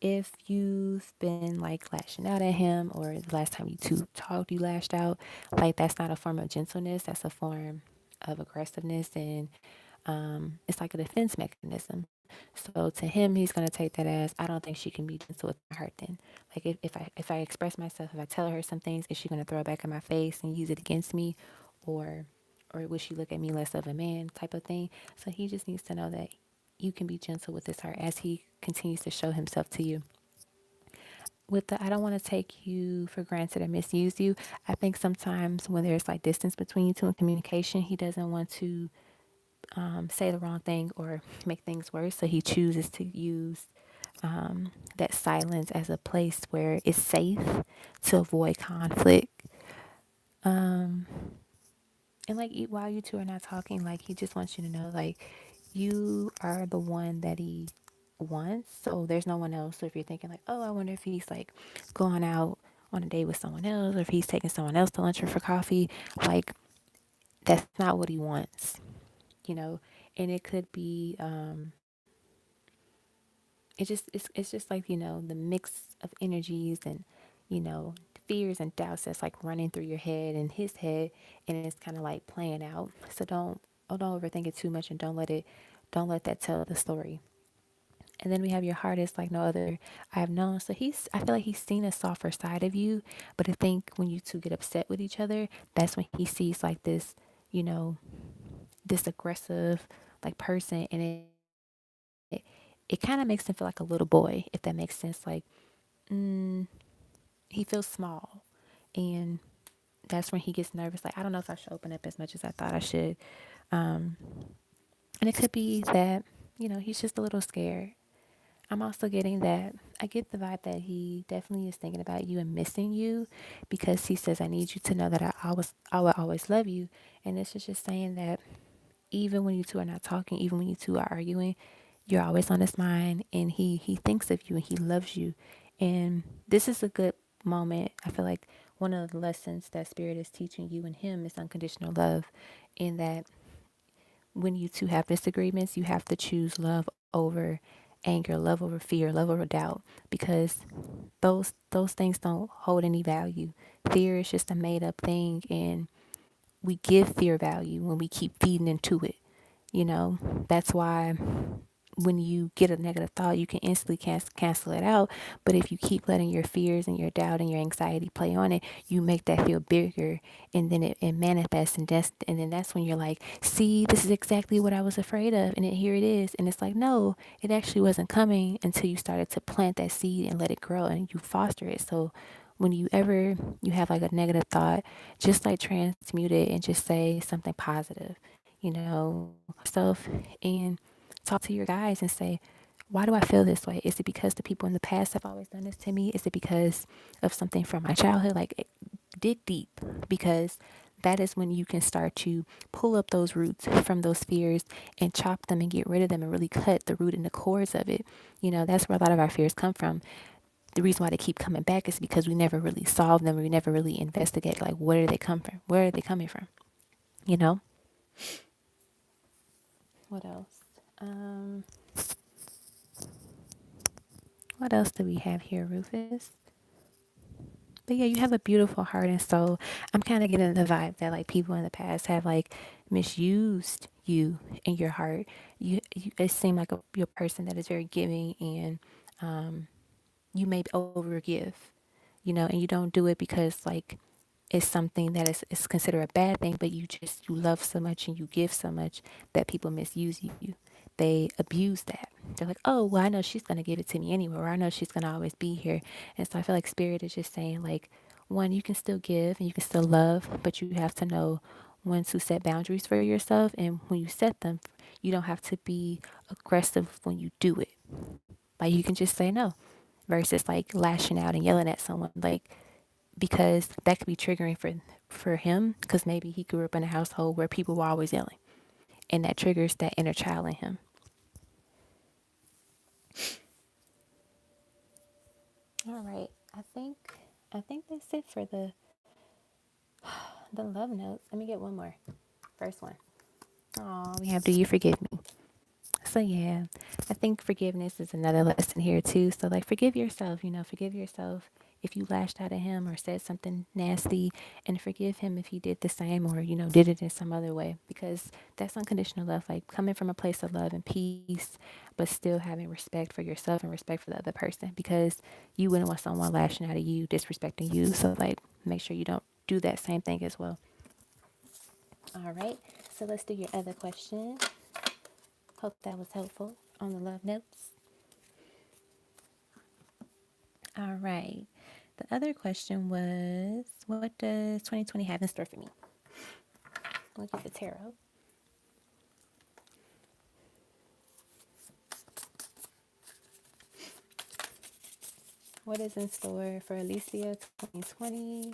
A: if you've been like lashing out at him or the last time you two talked, you lashed out, like that's not a form of gentleness. That's a form of aggressiveness and it's like a defense mechanism. So to him, he's gonna take that as I don't think she can be gentle with my heart. Then, like if I express myself, if I tell her some things, is she gonna throw it back in my face and use it against me, or or will she look at me less of a man type of thing? So he just needs to know that you can be gentle with his heart as he continues to show himself to you. With the I don't want to take you for granted or misuse you. I think sometimes when there's like distance between you two in communication, he doesn't want to say the wrong thing or make things worse. So he chooses to use that silence as a place where it's safe to avoid conflict. Um, and like while you two are not talking, like he just wants you to know, like you are the one that he wants. So there's no one else. So if you're thinking like, oh, I wonder if he's like going out on a date with someone else, or if he's taking someone else to lunch or for coffee, like that's not what he wants, you know. And it could be it's just like the mix of energies and fears and doubts that's like running through your head and his head, and it's kind of like playing out. So don't overthink it too much, and don't let that tell the story. And then we have your heart is like no other I have known. So I feel like he's seen a softer side of you, but I think when you two get upset with each other, that's when he sees like this, you know, this aggressive like person, and it kind of makes him feel like a little boy, if that makes sense. Like, mm, he feels small, and that's when he gets nervous. Like, I don't know if I should open up as much as I thought I should. Um, and it could be that he's just a little scared. I'm also getting that I get the vibe that he definitely is thinking about you and missing you, because he says, I need you to know that I will always love you. And this is just saying that even when you two are not talking, even when you two are arguing, you're always on his mind, and he thinks of you and he loves you. And this is a good moment. I feel like one of the lessons that spirit is teaching you and him is unconditional love, in that when you two have disagreements, you have to choose love over anger, love over fear, love over doubt, because those things don't hold any value. Fear is just a made up thing, and we give fear value when we keep feeding into it. You know, that's why when you get a negative thought, you can instantly cancel it out. But if you keep letting your fears and your doubt and your anxiety play on it, you make that feel bigger, and then it manifests, and then that's when you're like, see, this is exactly what I was afraid of. And here it is. And it's like, no, it actually wasn't coming until you started to plant that seed and let it grow and you foster it. So when you have like a negative thought, just like transmute it and just say something positive, yourself, and talk to your guys and say, why do I feel this way? Is it because the people in the past have always done this to me? Is it because of something from my childhood? Like, dig deep, because that is when you can start to pull up those roots from those fears and chop them and get rid of them and really cut the root and the cores of it. That's where a lot of our fears come from. The reason why they keep coming back is because we never really solve them. We never really investigate, like, where do they come from? Where are they coming from? You know? What else? What else do we have here, Rufus? But yeah, you have a beautiful heart and soul. I'm kind of getting the vibe that like people in the past have like misused you and your heart. You it seemed like you're a person that is very giving, and you may overgive, and you don't do it because like it's something that is considered a bad thing, but you love so much and you give so much that people misuse you. They abuse that. They're like, oh, well, I know she's gonna give it to me anyway, or I know she's gonna always be here. And so I feel like spirit is just saying like, one, you can still give and you can still love, but you have to know when to set boundaries for yourself. And when you set them, you don't have to be aggressive when you do it. Like you can just say no versus like lashing out and yelling at someone. Like because that could be triggering for him because maybe he grew up in a household where people were always yelling and that triggers that inner child in him. All right. I think that's it for the love notes. Let me get one more. First one. Oh, we have Do You Forgive Me? So yeah, I think forgiveness is another lesson here too. So like forgive yourself, forgive yourself if you lashed out at him or said something nasty, and forgive him if he did the same or did it in some other way, because that's unconditional love, like coming from a place of love and peace, but still having respect for yourself and respect for the other person, because you wouldn't want someone lashing out at you, disrespecting you. So like make sure you don't do that same thing as well. All right, so let's do your other question. Hope that was helpful on the love notes. All right. The other question was, what does 2020 have in store for me? Look at the tarot. What is in store for Alicia 2020?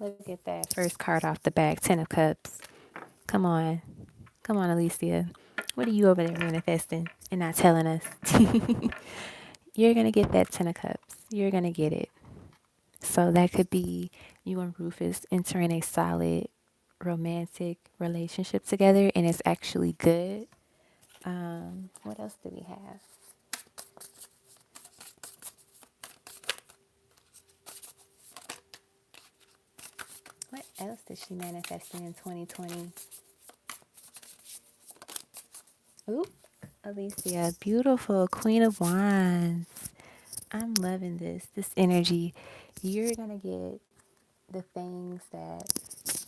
A: Look at that first card off the back, Ten of Cups. Come on. Come on, Alicia. What are you over there manifesting and not telling us? You're going to get that Ten of Cups. You're going to get it. So that could be you and Rufus entering a solid romantic relationship together, and it's actually good. What else do we have? What else did she manifest in 2020? Oop, Alicia, beautiful Queen of Wands. I'm loving this energy. You're gonna get the things that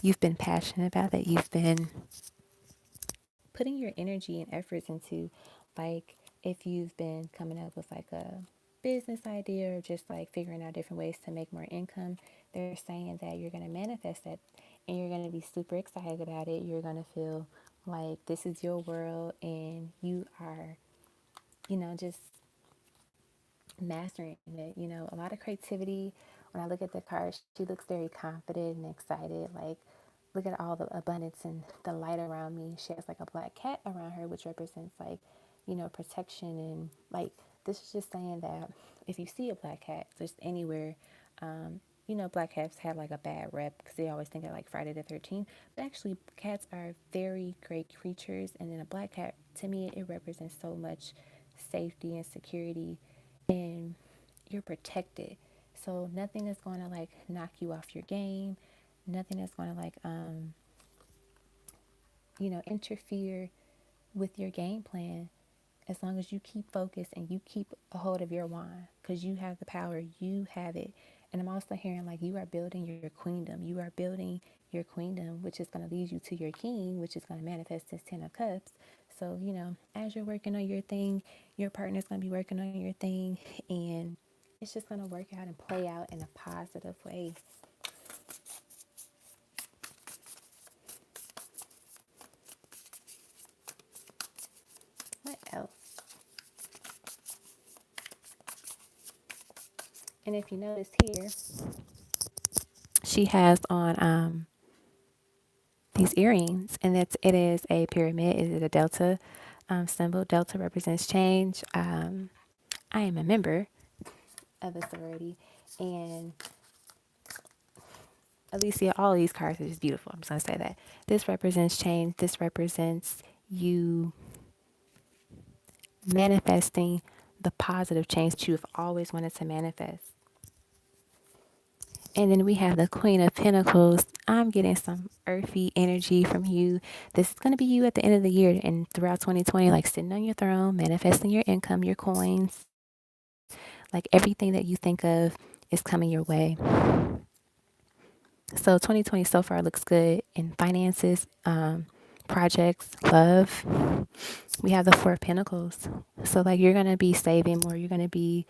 A: you've been passionate about, that you've been putting your energy and efforts into. Like if you've been coming up with like a business idea or just like figuring out different ways to make more income, they're saying that you're going to manifest that and you're going to be super excited about it. You're going to feel like this is your world and you are, just mastering it. A lot of creativity. When I look at the card, she looks very confident and excited. Like, look at all the abundance and the light around me. She has like a black cat around her, which represents like, protection. And like, this is just saying that if you see a black cat just anywhere, black cats have like a bad rep because they always think of like Friday the 13th. But actually, cats are very great creatures. And then a black cat, to me, it represents so much safety and security, and you're protected. So nothing is going to like knock you off your game. Nothing is going to like interfere with your game plan, as long as you keep focused and you keep a hold of your wand, because you have the power, you have it. And I'm also hearing like you are building your queendom. You are building your queendom, which is going to lead you to your king, which is going to manifest as 10 of cups. So, as you're working on your thing, your partner's going to be working on your thing, and it's just going to work out and play out in a positive way. What else? And if you notice here, she has on these earrings, and it is a pyramid. It is a delta symbol. Delta represents change. I am a member of a sorority, and Alicia, all of these cards are just beautiful. I'm just gonna say that this represents change. This represents you manifesting the positive change that you've always wanted to manifest. And then we have the Queen of Pentacles. I'm getting some earthy energy from you. This is going to be you at the end of the year and throughout 2020, like sitting on your throne, manifesting your income, your coins. Like everything that you think of is coming your way. So 2020 so far looks good in finances, projects, love. We have the Four of Pentacles. So like you're going to be saving more. You're going to be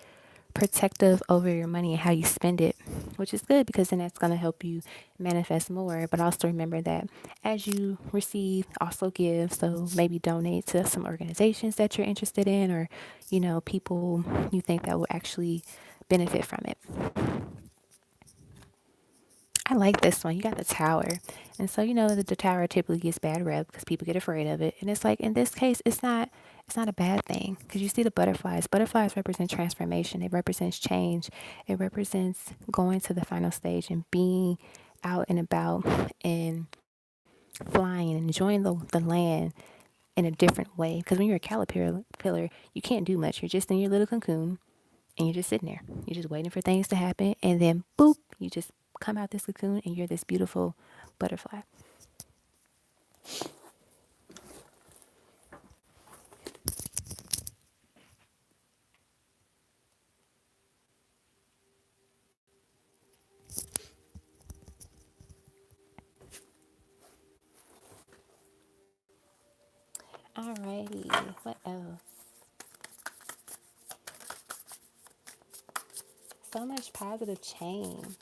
A: protective over your money and how you spend it, which is good because then that's going to help you manifest more. But also remember that as you receive, also give. So maybe donate to some organizations that you're interested in, or, people you think that will actually benefit from it. I like this one. You got the tower. And so, that the tower typically gets bad rep because people get afraid of it. And it's like, in this case, it's not a bad thing because you see the butterflies. Butterflies represent transformation. It represents change. It represents going to the final stage and being out and about and flying and enjoying the land in a different way. Because when you're a caterpillar, you can't do much. You're just in your little cocoon and you're just sitting there. You're just waiting for things to happen. And then, boop, you just come out this cocoon and you're this beautiful butterfly. Alrighty, what else? So much positive change.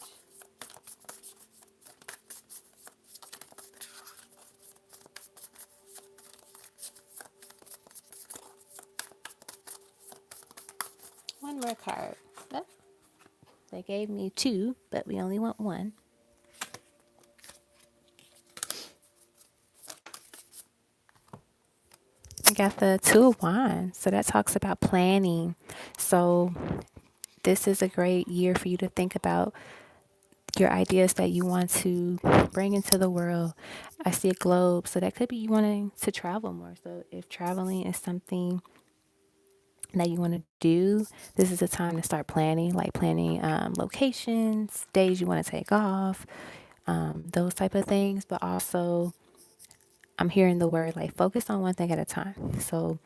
A: One more card. Oh, they gave me two, but we only want one. I got the Two of Wands. So that talks about planning. So this is a great year for you to think about your ideas that you want to bring into the world. I see a globe. So that could be you wanting to travel more. So if traveling is something that you want to do, this is a time to start planning, like planning locations, days you want to take off, those type of things. But also, I'm hearing the word like focus on one thing at a time. So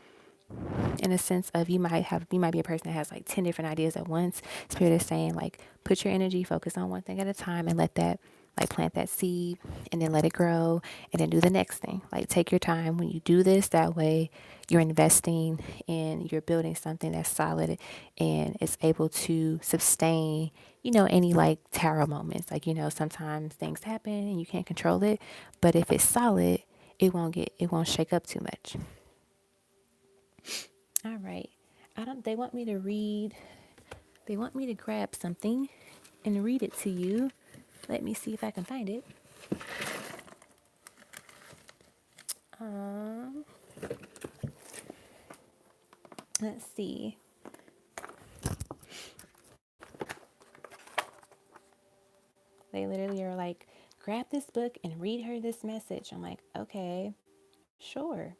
A: in a sense of you might be a person that has like 10 different ideas at once. Spirit is saying like put your energy, focus on one thing at a time, and let that, like, plant that seed and then let it grow and then do the next thing. Like, take your time when you do this. That way you're investing and you're building something that's solid and it's able to sustain, any like tarot moments. Like, sometimes things happen and you can't control it, but if it's solid, it won't shake up too much. All right. They want me to read, they want me to grab something and read it to you. Let me see if I can find it. Um, let's see. They literally are like, grab this book and read her this message. I'm like, okay, sure.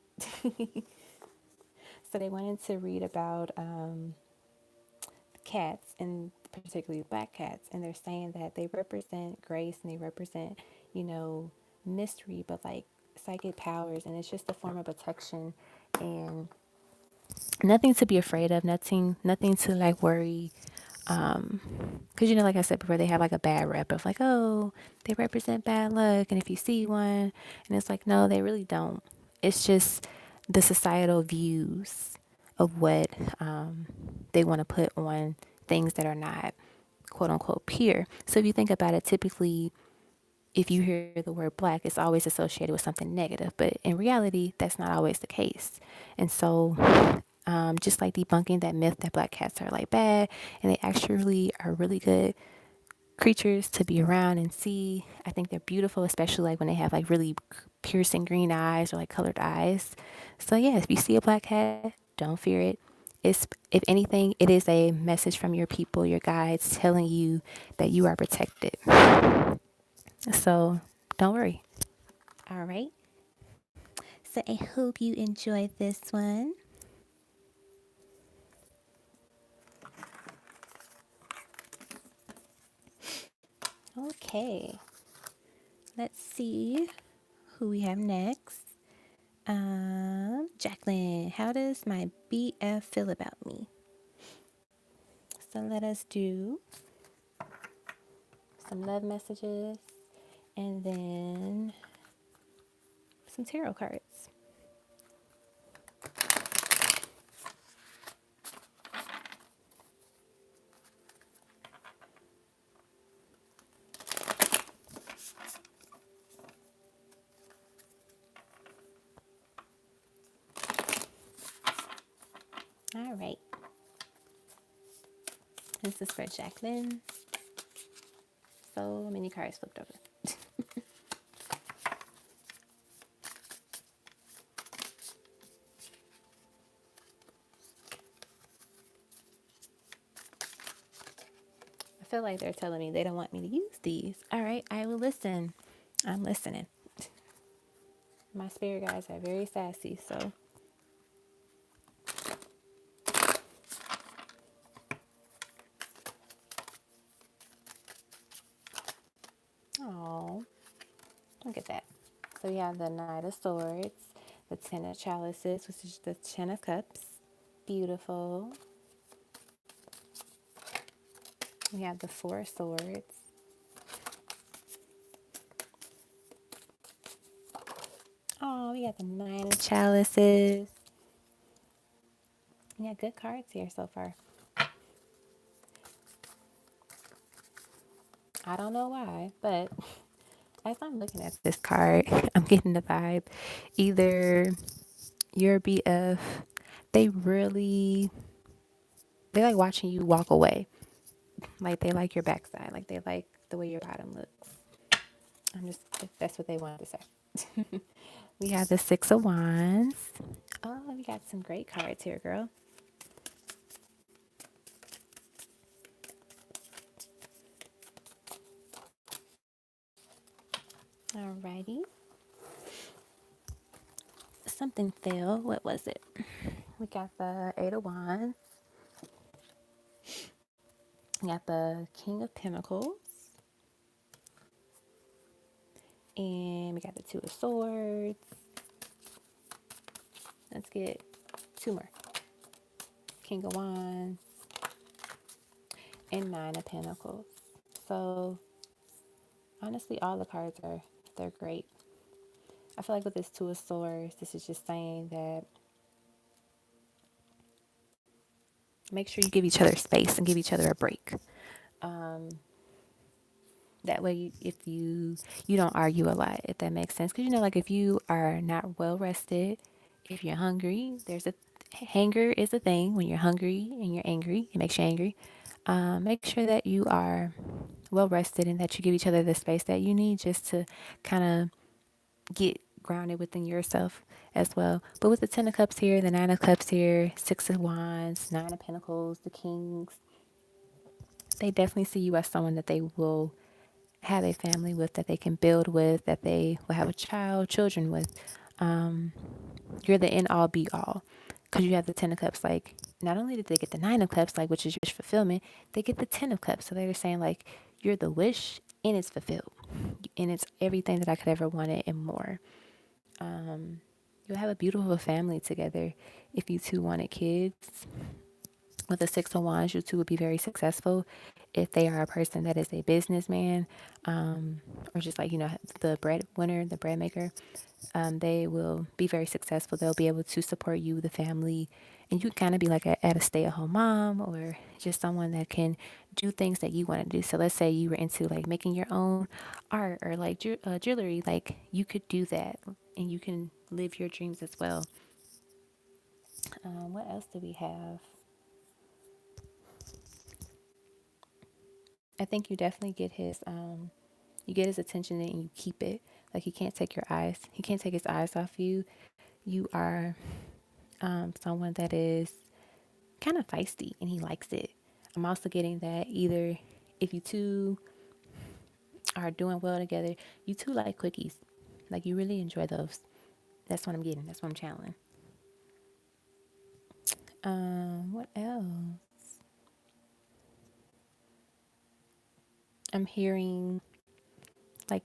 A: So they wanted to read about cats, and particularly black cats, and they're saying that they represent grace and they represent, mystery, but like psychic powers, and it's just a form of protection and nothing to be afraid of, nothing to like worry. Because like I said before, they have like a bad rep of like, oh, they represent bad luck, and if you see one, and it's like, no, they really don't. It's just the societal views of what they want to put on things that are not quote unquote pure. So if you think about it, typically if you hear the word black, it's always associated with something negative, but in reality that's not always the case. And so just like debunking that myth that black cats are like bad, and they actually are really good creatures to be around and see. I think they're beautiful, especially like when they have like really piercing green eyes or like colored eyes. So yeah, if you see a black cat, don't fear it. It's, if anything, it is a message from your people, your guides, telling you that you are protected. So don't worry. All right. So I hope you enjoyed this one. Okay. Let's see who we have next. Jacqueline, how does my BF feel about me? So let us do some love messages and then some tarot cards. All right. This is for Jacqueline. So many cards flipped over. I feel like they're telling me they don't want me to use these. All right, I will listen. I'm listening. My spirit guides are very sassy, so. Oh, look at that. So we have the Knight of Swords, the Ten of Chalices, which is the Ten of Cups. Beautiful. We have the Four of Swords. Oh, we got the Nine of Chalices. We got good cards here so far. I don't know why, but as I'm looking at this card, I'm getting the vibe. Either your BF, they really, they like watching you walk away. Like they like your backside. Like they like the way your bottom looks. I'm just, if that's what they wanted to say. We have the Six of Wands. Oh, we got some great cards here, girl. Alrighty. Something fell. What was it? We got the Eight of Wands. We got the King of Pentacles. And we got the Two of Swords. Let's get two more. King of Wands. And Nine of Pentacles. So, honestly, all the cards they're great. I feel like with this Two of Swords, this is just saying that make sure you give each other space and give each other a break. That way, if you don't argue a lot, if that makes sense. Because you know, like if you are not well rested, if you're hungry, there's a hanger is a thing. When you're hungry and you're angry, it makes you angry. Make sure that you are well rested and that you give each other the space that you need just to kind of get grounded within yourself as well. But with the Ten of Cups here, the Nine of Cups here, Six of Wands, Nine of Pentacles, the Kings, they definitely see you as someone that they will have a family with, that they can build with, that they will have children with. You're the end all be all because you have the Ten of Cups. Like, not only did they get the Nine of Cups, like, which is your wish fulfillment, they get the Ten of Cups. So they're saying, like, you're the wish and it's fulfilled. And it's everything that I could ever wanted and more. You'll have a beautiful family together if you two wanted kids. With the Six of Wands, you two would be very successful if they are a person that is a businessman, or just like, you know, the breadwinner, the bread maker. They will be very successful. They'll be able to support you, the family, and you kind of be like at a stay-at-home mom or just someone that can do things that you want to do. So let's say you were into like making your own art or like jewelry, like you could do that and you can live your dreams as well. What else do we have? I think you definitely get you get his attention and you keep it. Like he can't take his eyes off you. You are someone that is kind of feisty and he likes it. I'm also getting that either if you two are doing well together, you two like cookies. Like you really enjoy those. That's what I'm getting. That's what I'm channeling. What else? I'm hearing like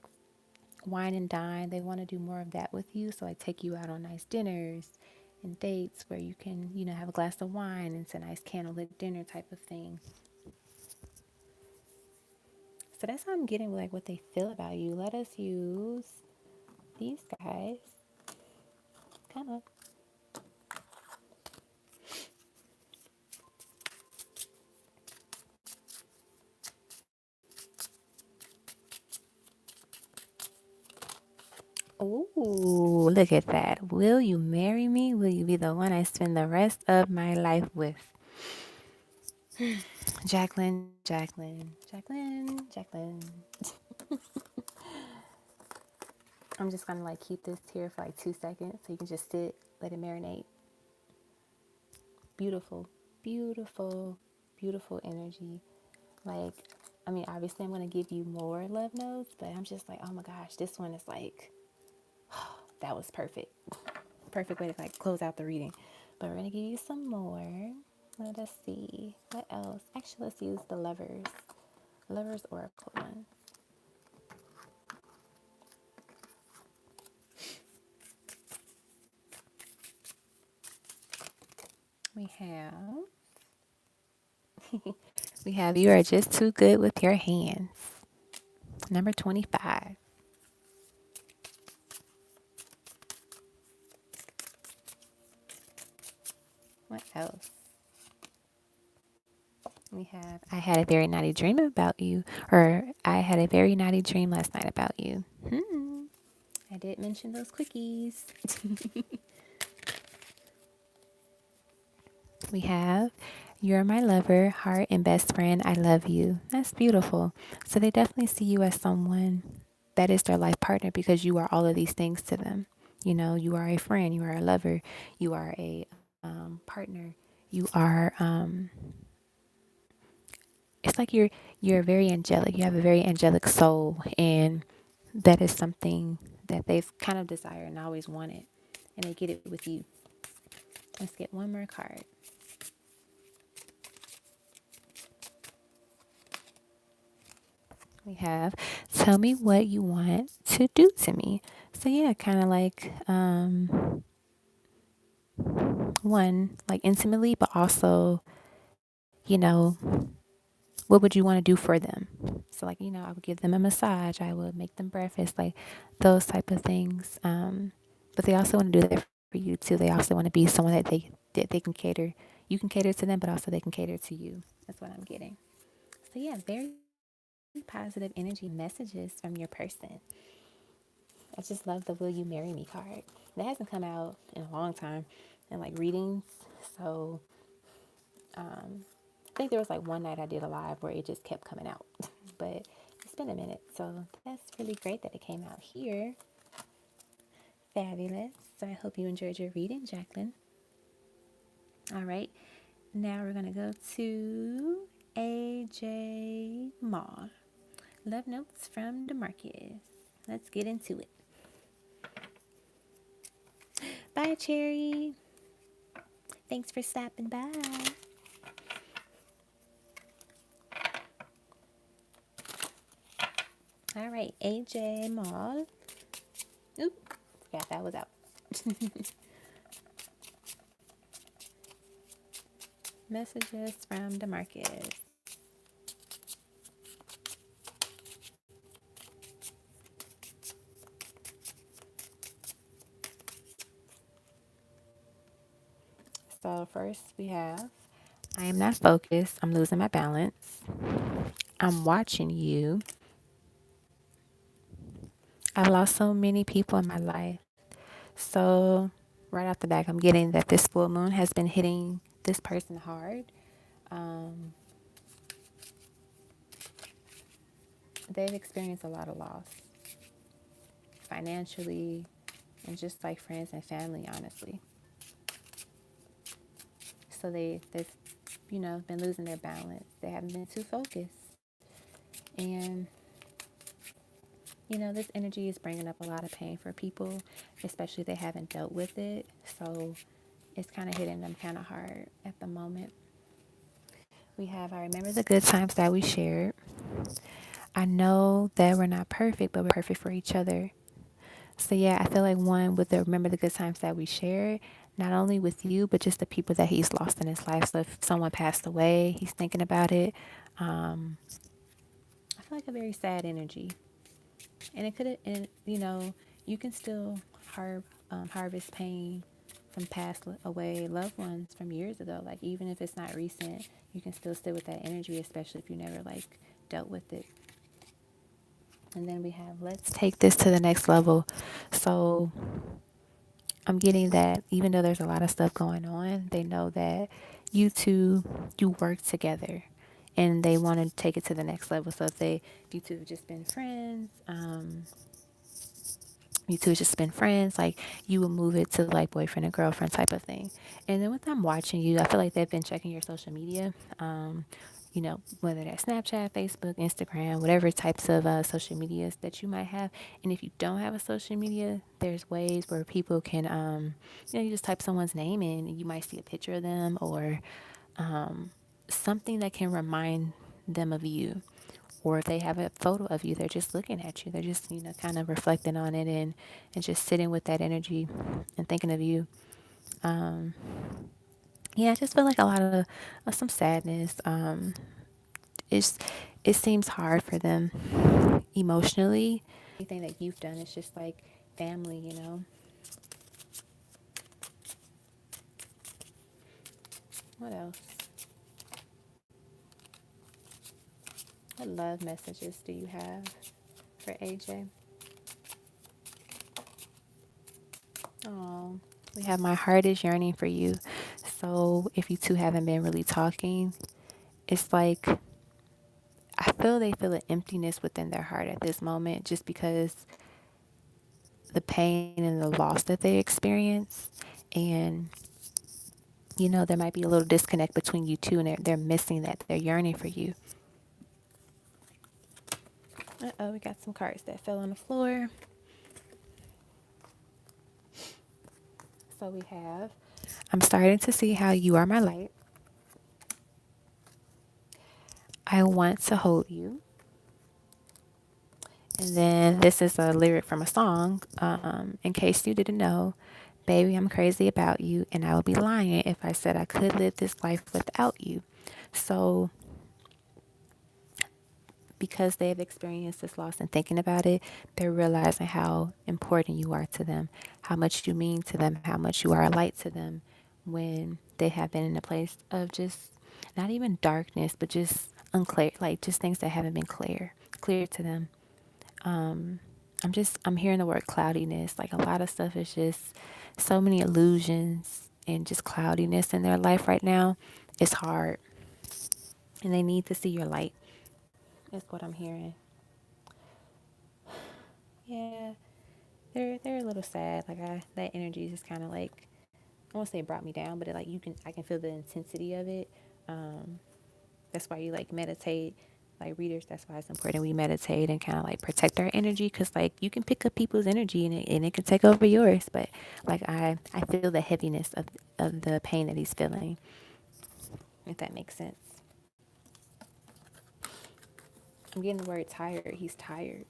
A: wine and dine. They want to do more of that with you. So I take you out on nice dinners and dates where you can, you know, have a glass of wine and it's a nice candlelit dinner type of thing. So that's how I'm getting like what they feel about you. Let us use these guys. Come on. Ooh, look at that. Will you marry me? Will you be the one I spend the rest of my life with? Jacqueline, Jacqueline, Jacqueline, Jacqueline. I'm just gonna like keep this here for like 2 seconds so you can just sit, let it marinate. Beautiful, beautiful, beautiful energy. Like, I mean, obviously I'm gonna give you more love notes, but I'm just like, oh my gosh, this one is like, that was perfect. Perfect way to like close out the reading. But we're gonna give you some more. Let us see. What else? Actually, let's use the Lovers Oracle one. We have we have you are just too good with your hands. Number 25. What else? We have I had a very naughty dream about you, or I had a very naughty dream last night about you. I did mention those quickies. We have you're my lover, heart, and best friend. I love you. That's beautiful. So they definitely see you as someone that is their life partner because you are all of these things to them. You know, you are a friend, you are a lover, you are a partner, you are. It's like you're very angelic. You have a very angelic soul, and that is something that they've kind of desired and always wanted, and they get it with you. Let's get one more card. We have tell me what you want to do to me. So yeah, kind of like one like intimately, but also you know what would you want to do for them? So like I would give them a massage. I would make them breakfast, like those type of things. But they also want to do that for you too. They also want to be someone that they can cater. You can cater to them, but also they can cater to you. That's what I'm getting. So yeah, very positive energy messages from your person. I just love the "Will you marry me" card. That hasn't come out in a long time, in like readings. So I think there was like one night I did a live where it just kept coming out, but it's been a minute. So that's really great that it came out here. Fabulous. So I hope you enjoyed your reading, Jacqueline. All right, now we're gonna go to AJ Maul. Love notes from DeMarcus. Let's get into it. Bye, Cherry. Thanks for stopping by. All right, AJ Maul. Oop, forgot that was out. Messages from DeMarcus. So first we have I am not focused. I'm losing my balance. I'm watching you. I've lost so many people in my life. So right off the back, I'm getting that this full moon has been hitting this person hard. Um, they've experienced a lot of loss financially and just like friends and family, honestly. So they've been losing their balance. They haven't been too focused. And this energy is bringing up a lot of pain for people, especially if they haven't dealt with it. So it's kind of hitting them kind of hard at the moment. We have, I remember the good times that we shared. I know that we're not perfect, but we're perfect for each other. So yeah, I feel like one with the remember the good times that we shared, not only with you, but just the people that he's lost in his life. So if someone passed away, he's thinking about it. I feel like a very sad energy. And it could have, and you can still harvest pain from past away loved ones from years ago. Like even if it's not recent, you can still sit with that energy, especially if you never like dealt with it. And then we have let's take this to the next level. So I'm getting that even though there's a lot of stuff going on, they know that you two, you work together and they want to take it to the next level. So if you two have just been friends, you two have just been friends, like you will move it to like boyfriend and girlfriend type of thing. And then with them watching you, I feel like they've been checking your social media. Whether that's Snapchat, Facebook, Instagram, whatever types of social medias that you might have. And if you don't have a social media, there's ways where people can, you just type someone's name in and you might see a picture of them or something that can remind them of you. Or if they have a photo of you, they're just looking at you. They're just, kind of reflecting on it and just sitting with that energy and thinking of you. Um, yeah, I just feel like a lot of some sadness. It's it seems hard for them emotionally. Anything that you've done is just like family. What else? What love messages do you have for AJ? Oh, we have my heart is yearning for you. So if you two haven't been really talking, it's like I feel they feel an emptiness within their heart at this moment just because the pain and the loss that they experience. And, there might be a little disconnect between you two and they're missing that. They're yearning for you. Uh-oh, we got some cards that fell on the floor. So we have, I'm starting to see how you are my light. I want to hold you. And then this is a lyric from a song. In case you didn't know, baby, I'm crazy about you, and I would be lying if I said I could live this life without you. So, because they've experienced this loss and thinking about it, they're realizing how important you are to them, how much you mean to them, how much you are a light to them when they have been in a place of just not even darkness, but just unclear, like just things that haven't been clear to them. um I'm hearing the word cloudiness. Like a lot of stuff is just so many illusions and just cloudiness in their life right now. It's hard and they need to see your light. That's what I'm hearing. Yeah, they're a little sad. Like that energy is just kind of like, I won't say it brought me down, but I can feel the intensity of it. Um that's why you like meditate, like readers. That's why it's important we meditate and kind of like protect our energy, because like you can pick up people's energy and it can take over yours. But like I feel the heaviness of the pain that he's feeling, if that makes sense. I'm getting the word tired. He's tired,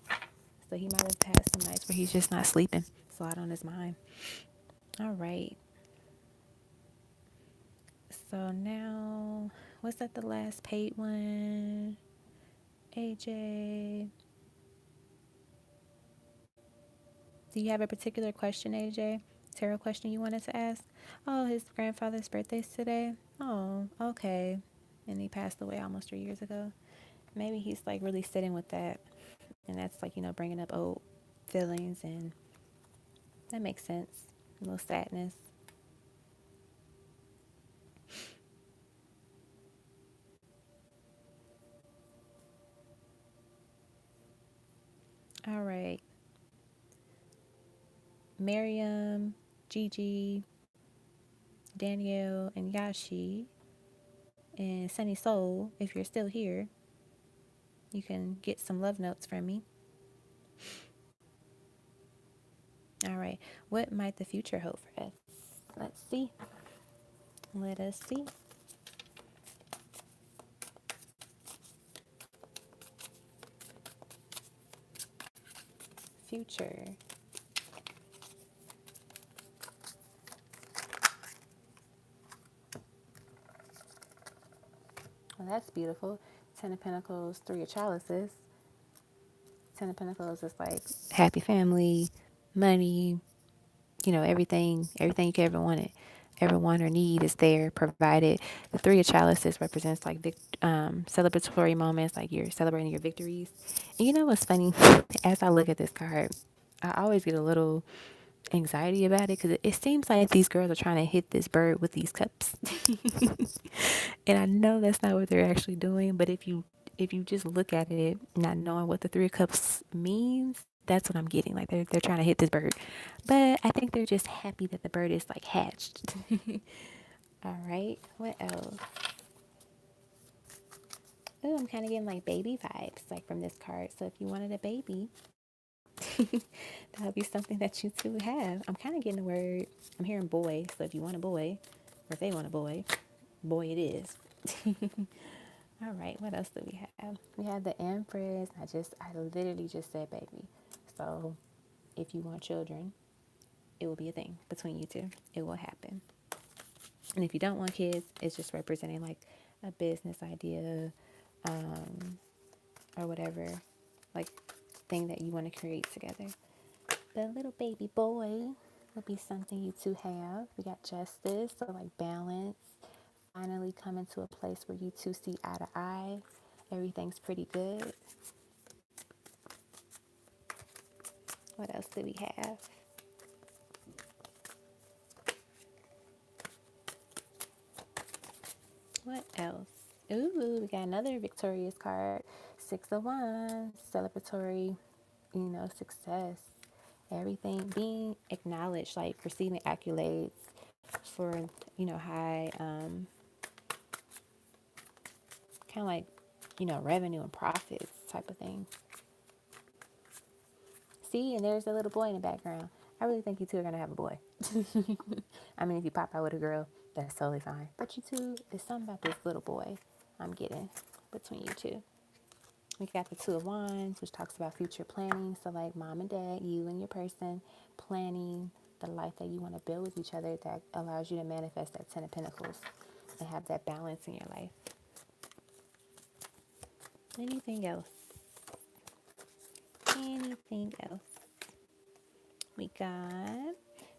A: so he might have had some nights where he's just not sleeping. It's a lot on his mind. All right, so now, was that the last paid one, AJ? Do you have a particular question, AJ? Tarot question you wanted to ask? Oh, his grandfather's birthday's today. Oh, okay. And he passed away almost 3 years ago. Maybe he's like really sitting with that. And that's like, bringing up old feelings. And that makes sense. A little sadness. All right. Miriam, Gigi, Danielle, and Yashi, and Sunny Soul, if you're still here, you can get some love notes from me. All right. What might the future hold for us? Let's see. Let us see. Future. Well, that's beautiful. Ten of Pentacles, Three of Chalices. Ten of Pentacles is like happy family, money, everything you could ever want or need is there, provided. The Three of Chalices represents like celebratory moments, like you're celebrating your victories. And you know what's funny? As I look at this card, I always get a little anxiety about it because it seems like these girls are trying to hit this bird with these cups. And I know that's not what they're actually doing, but if you just look at it not knowing what the three of cups means, that's what I'm getting. Like they're trying to hit this bird. But I think they're just happy that the bird is like hatched. All right, what else? Oh, I'm kind of getting like baby vibes like from this card. So if you wanted a baby, that'll be something that you two have. I'm kind of getting the word, I'm hearing boy. So if you want a boy, or if they want a boy it is. All right, what else do we have? We have the Empress. I literally just said baby. So if you want children, it will be a thing between you two. It will happen. And if you don't want kids, it's just representing like a business idea, um, or whatever, like thing that you want to create together. The little baby boy will be something you two have. We got justice, so like balance. Finally coming to a place where you two see eye to eye. Everything's pretty good. What else do we have? What else? Ooh, we got another victorious card. Six of Wands, celebratory, success. Everything being acknowledged, like receiving accolades for, high, kind of like, revenue and profits type of thing. See, and there's a little boy in the background. I really think you two are going to have a boy. I mean, if you pop out with a girl, that's totally fine. But you two, there's something about this little boy I'm getting between you two. We got the Two of Wands, which talks about future planning. So, like mom and dad, you and your person planning the life that you want to build with each other that allows you to manifest that Ten of Pentacles and have that balance in your life. Anything else? Anything else? We got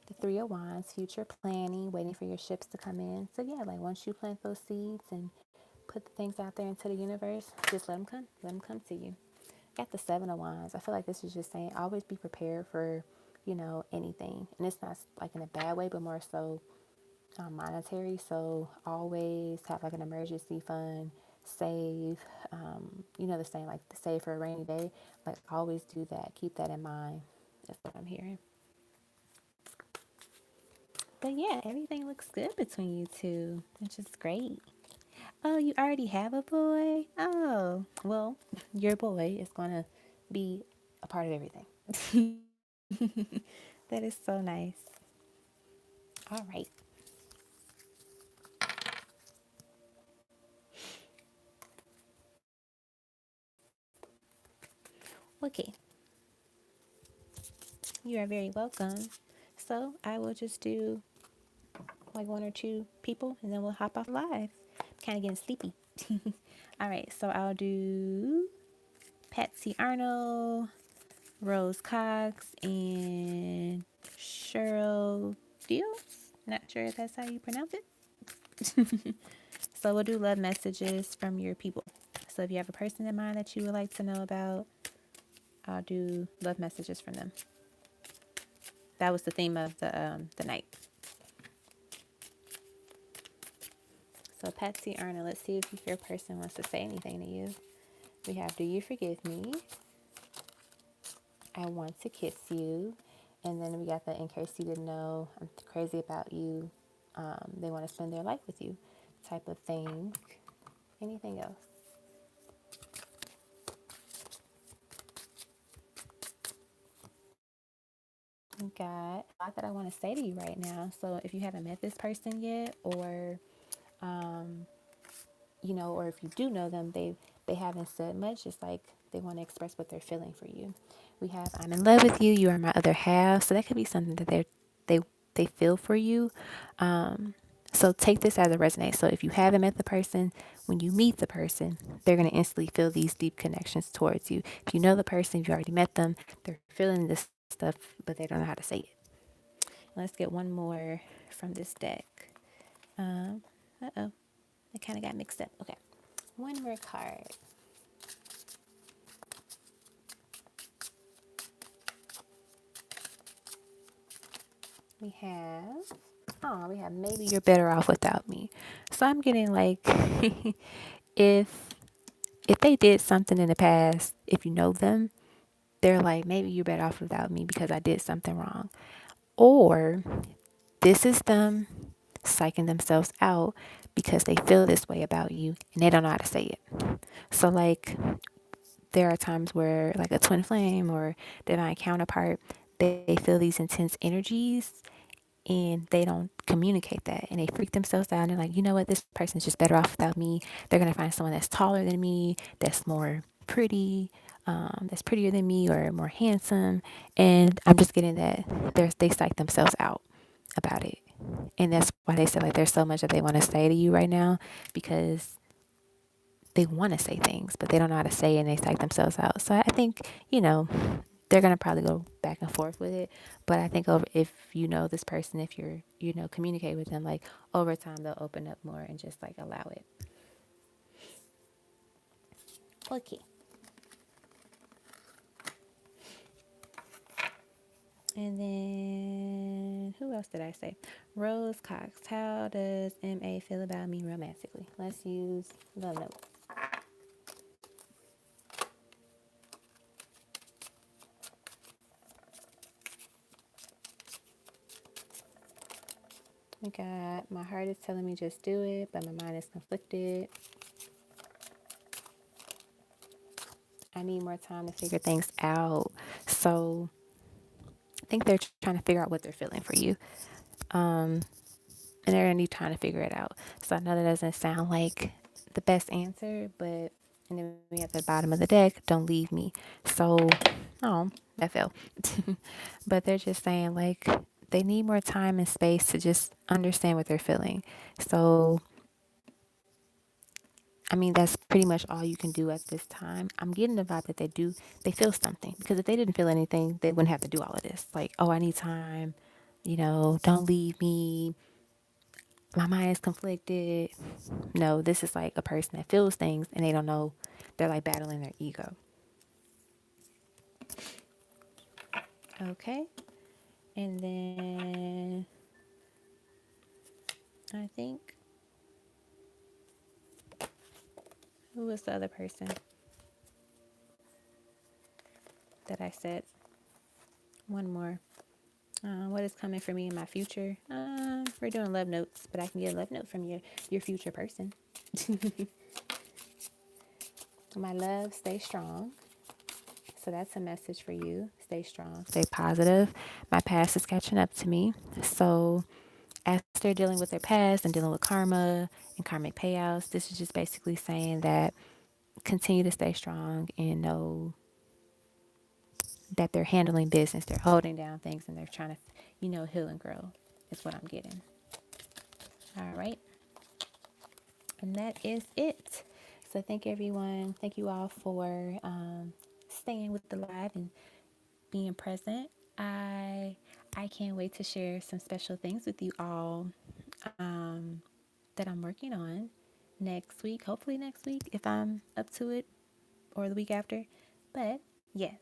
A: the Three of Wands, future planning, waiting for your ships to come in. So, yeah, like once you plant those seeds and put the things out there into the universe, just let them come. Let them come to you. Got the Seven of Wands. I feel like this is just saying always be prepared for, anything. And it's not like in a bad way, but more so monetary. So always have like an emergency fund, save, the same, like save for a rainy day. Like always do that. Keep that in mind. That's what I'm hearing. But yeah, everything looks good between you two, which is great. Oh, you already have a boy? Oh, well, your boy is going to be a part of everything. That is so nice. All right. Okay. You are very welcome. So I will just do like one or two people and then we'll hop off live. Kind of getting sleepy. All right. So I'll do Patsy Arnold, Rose Cox, and Cheryl Deals. Not sure if that's how you pronounce it. So we'll do love messages from your people. So if you have a person in mind that you would like to know about, I'll do love messages from them. That was the theme of the night. So Patsy Arnold, let's see if your person wants to say anything to you. We have, do you forgive me? I want to kiss you. And then we got the, in case you didn't know, I'm crazy about you. They want to spend their life with you type of thing. Anything else? We got a lot that I want to say to you right now. So if you haven't met this person yet, or or if you do know them, they haven't said much. It's like they want to express what they're feeling for you. We have, I'm in love with you. You are my other half. So that could be something that they they feel for you. So take this as a resonate. So if you haven't met the person, when you meet the person, they're going to instantly feel these deep connections towards you. If you know the person, if you already met them, they're feeling this stuff, but they don't know how to say it. Let's get one more from this deck. Uh-oh. I kind of got mixed up. Okay. One more card. we have maybe you're better off without me. So I'm getting like if if they did something in the past, if you know them, they're like maybe you're better off without me because I did something wrong. Or this is them psyching themselves out because they feel this way about you and they don't know how to say it. So like there are times where like a twin flame or divine counterpart, they feel these intense energies and they don't communicate that and they freak themselves out and they're like, you know what, this person's just better off without me. They're gonna find someone that's taller than me, that's more pretty, that's prettier than me or more handsome. And I'm just getting that they psych themselves out about it. And that's why they say like there's so much that they want to say to you right now because they want to say things, but they don't know how to say it and they psych themselves out. So I think, they're going to probably go back and forth with it. But I think over if you know this person, if you're, communicate with them, like over time, they'll open up more and just like allow it. Okay. And then who else did I say? Rose Cox. How does MA feel about me romantically? Let's use the note. We got my heart is telling me just do it, but my mind is conflicted. I need more time to figure things out. So I think they're trying to figure out what they're feeling for you. And they're gonna need time to figure it out. So I know that doesn't sound like the best answer, but and then we have the bottom of the deck, don't leave me. So that fell. But they're just saying like they need more time and space to just understand what they're feeling. So I mean, that's pretty much all you can do at this time. I'm getting the vibe that they feel something. Because if they didn't feel anything, they wouldn't have to do all of this. Like, oh, I need time, don't leave me. My mind is conflicted. No, this is like a person that feels things and they don't know. They're like battling their ego. Okay. And then I think, who was the other person that I said? One more. What is coming for me in my future? We're doing love notes, but I can get a love note from your future person. My love, stay strong. So that's a message for you. Stay strong, stay positive. My past is catching up to me. So as they're dealing with their past and dealing with karma and karmic payouts, this is just basically saying that continue to stay strong and know that they're handling business, they're holding down things, and they're trying to, heal and grow. Is what I'm getting. All right. And that is it. So thank everyone. Thank you all for staying with the live and being present. I can't wait to share some special things with you all that I'm working on next week. Hopefully next week if I'm up to it, or the week after. But yes.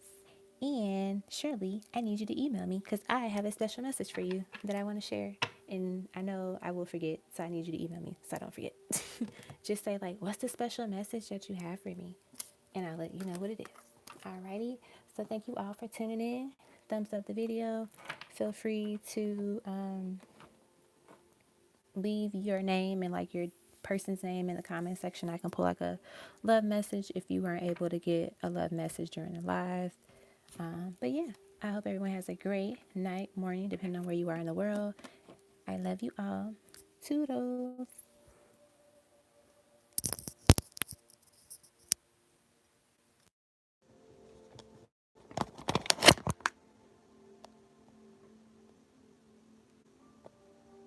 A: And Shirley, I need you to email me because I have a special message for you that I want to share. And I know I will forget, so I need you to email me so I don't forget. Just say like, what's the special message that you have for me? And I'll let you know what it is. Alrighty. So thank you all for tuning in. Thumbs up the video. Feel free to leave your name and like your person's name in the comment section. I can pull like a love message if you weren't able to get a love message during the live. But yeah, I hope everyone has a great night, morning, depending on where you are in the world. I love you all. Toodles.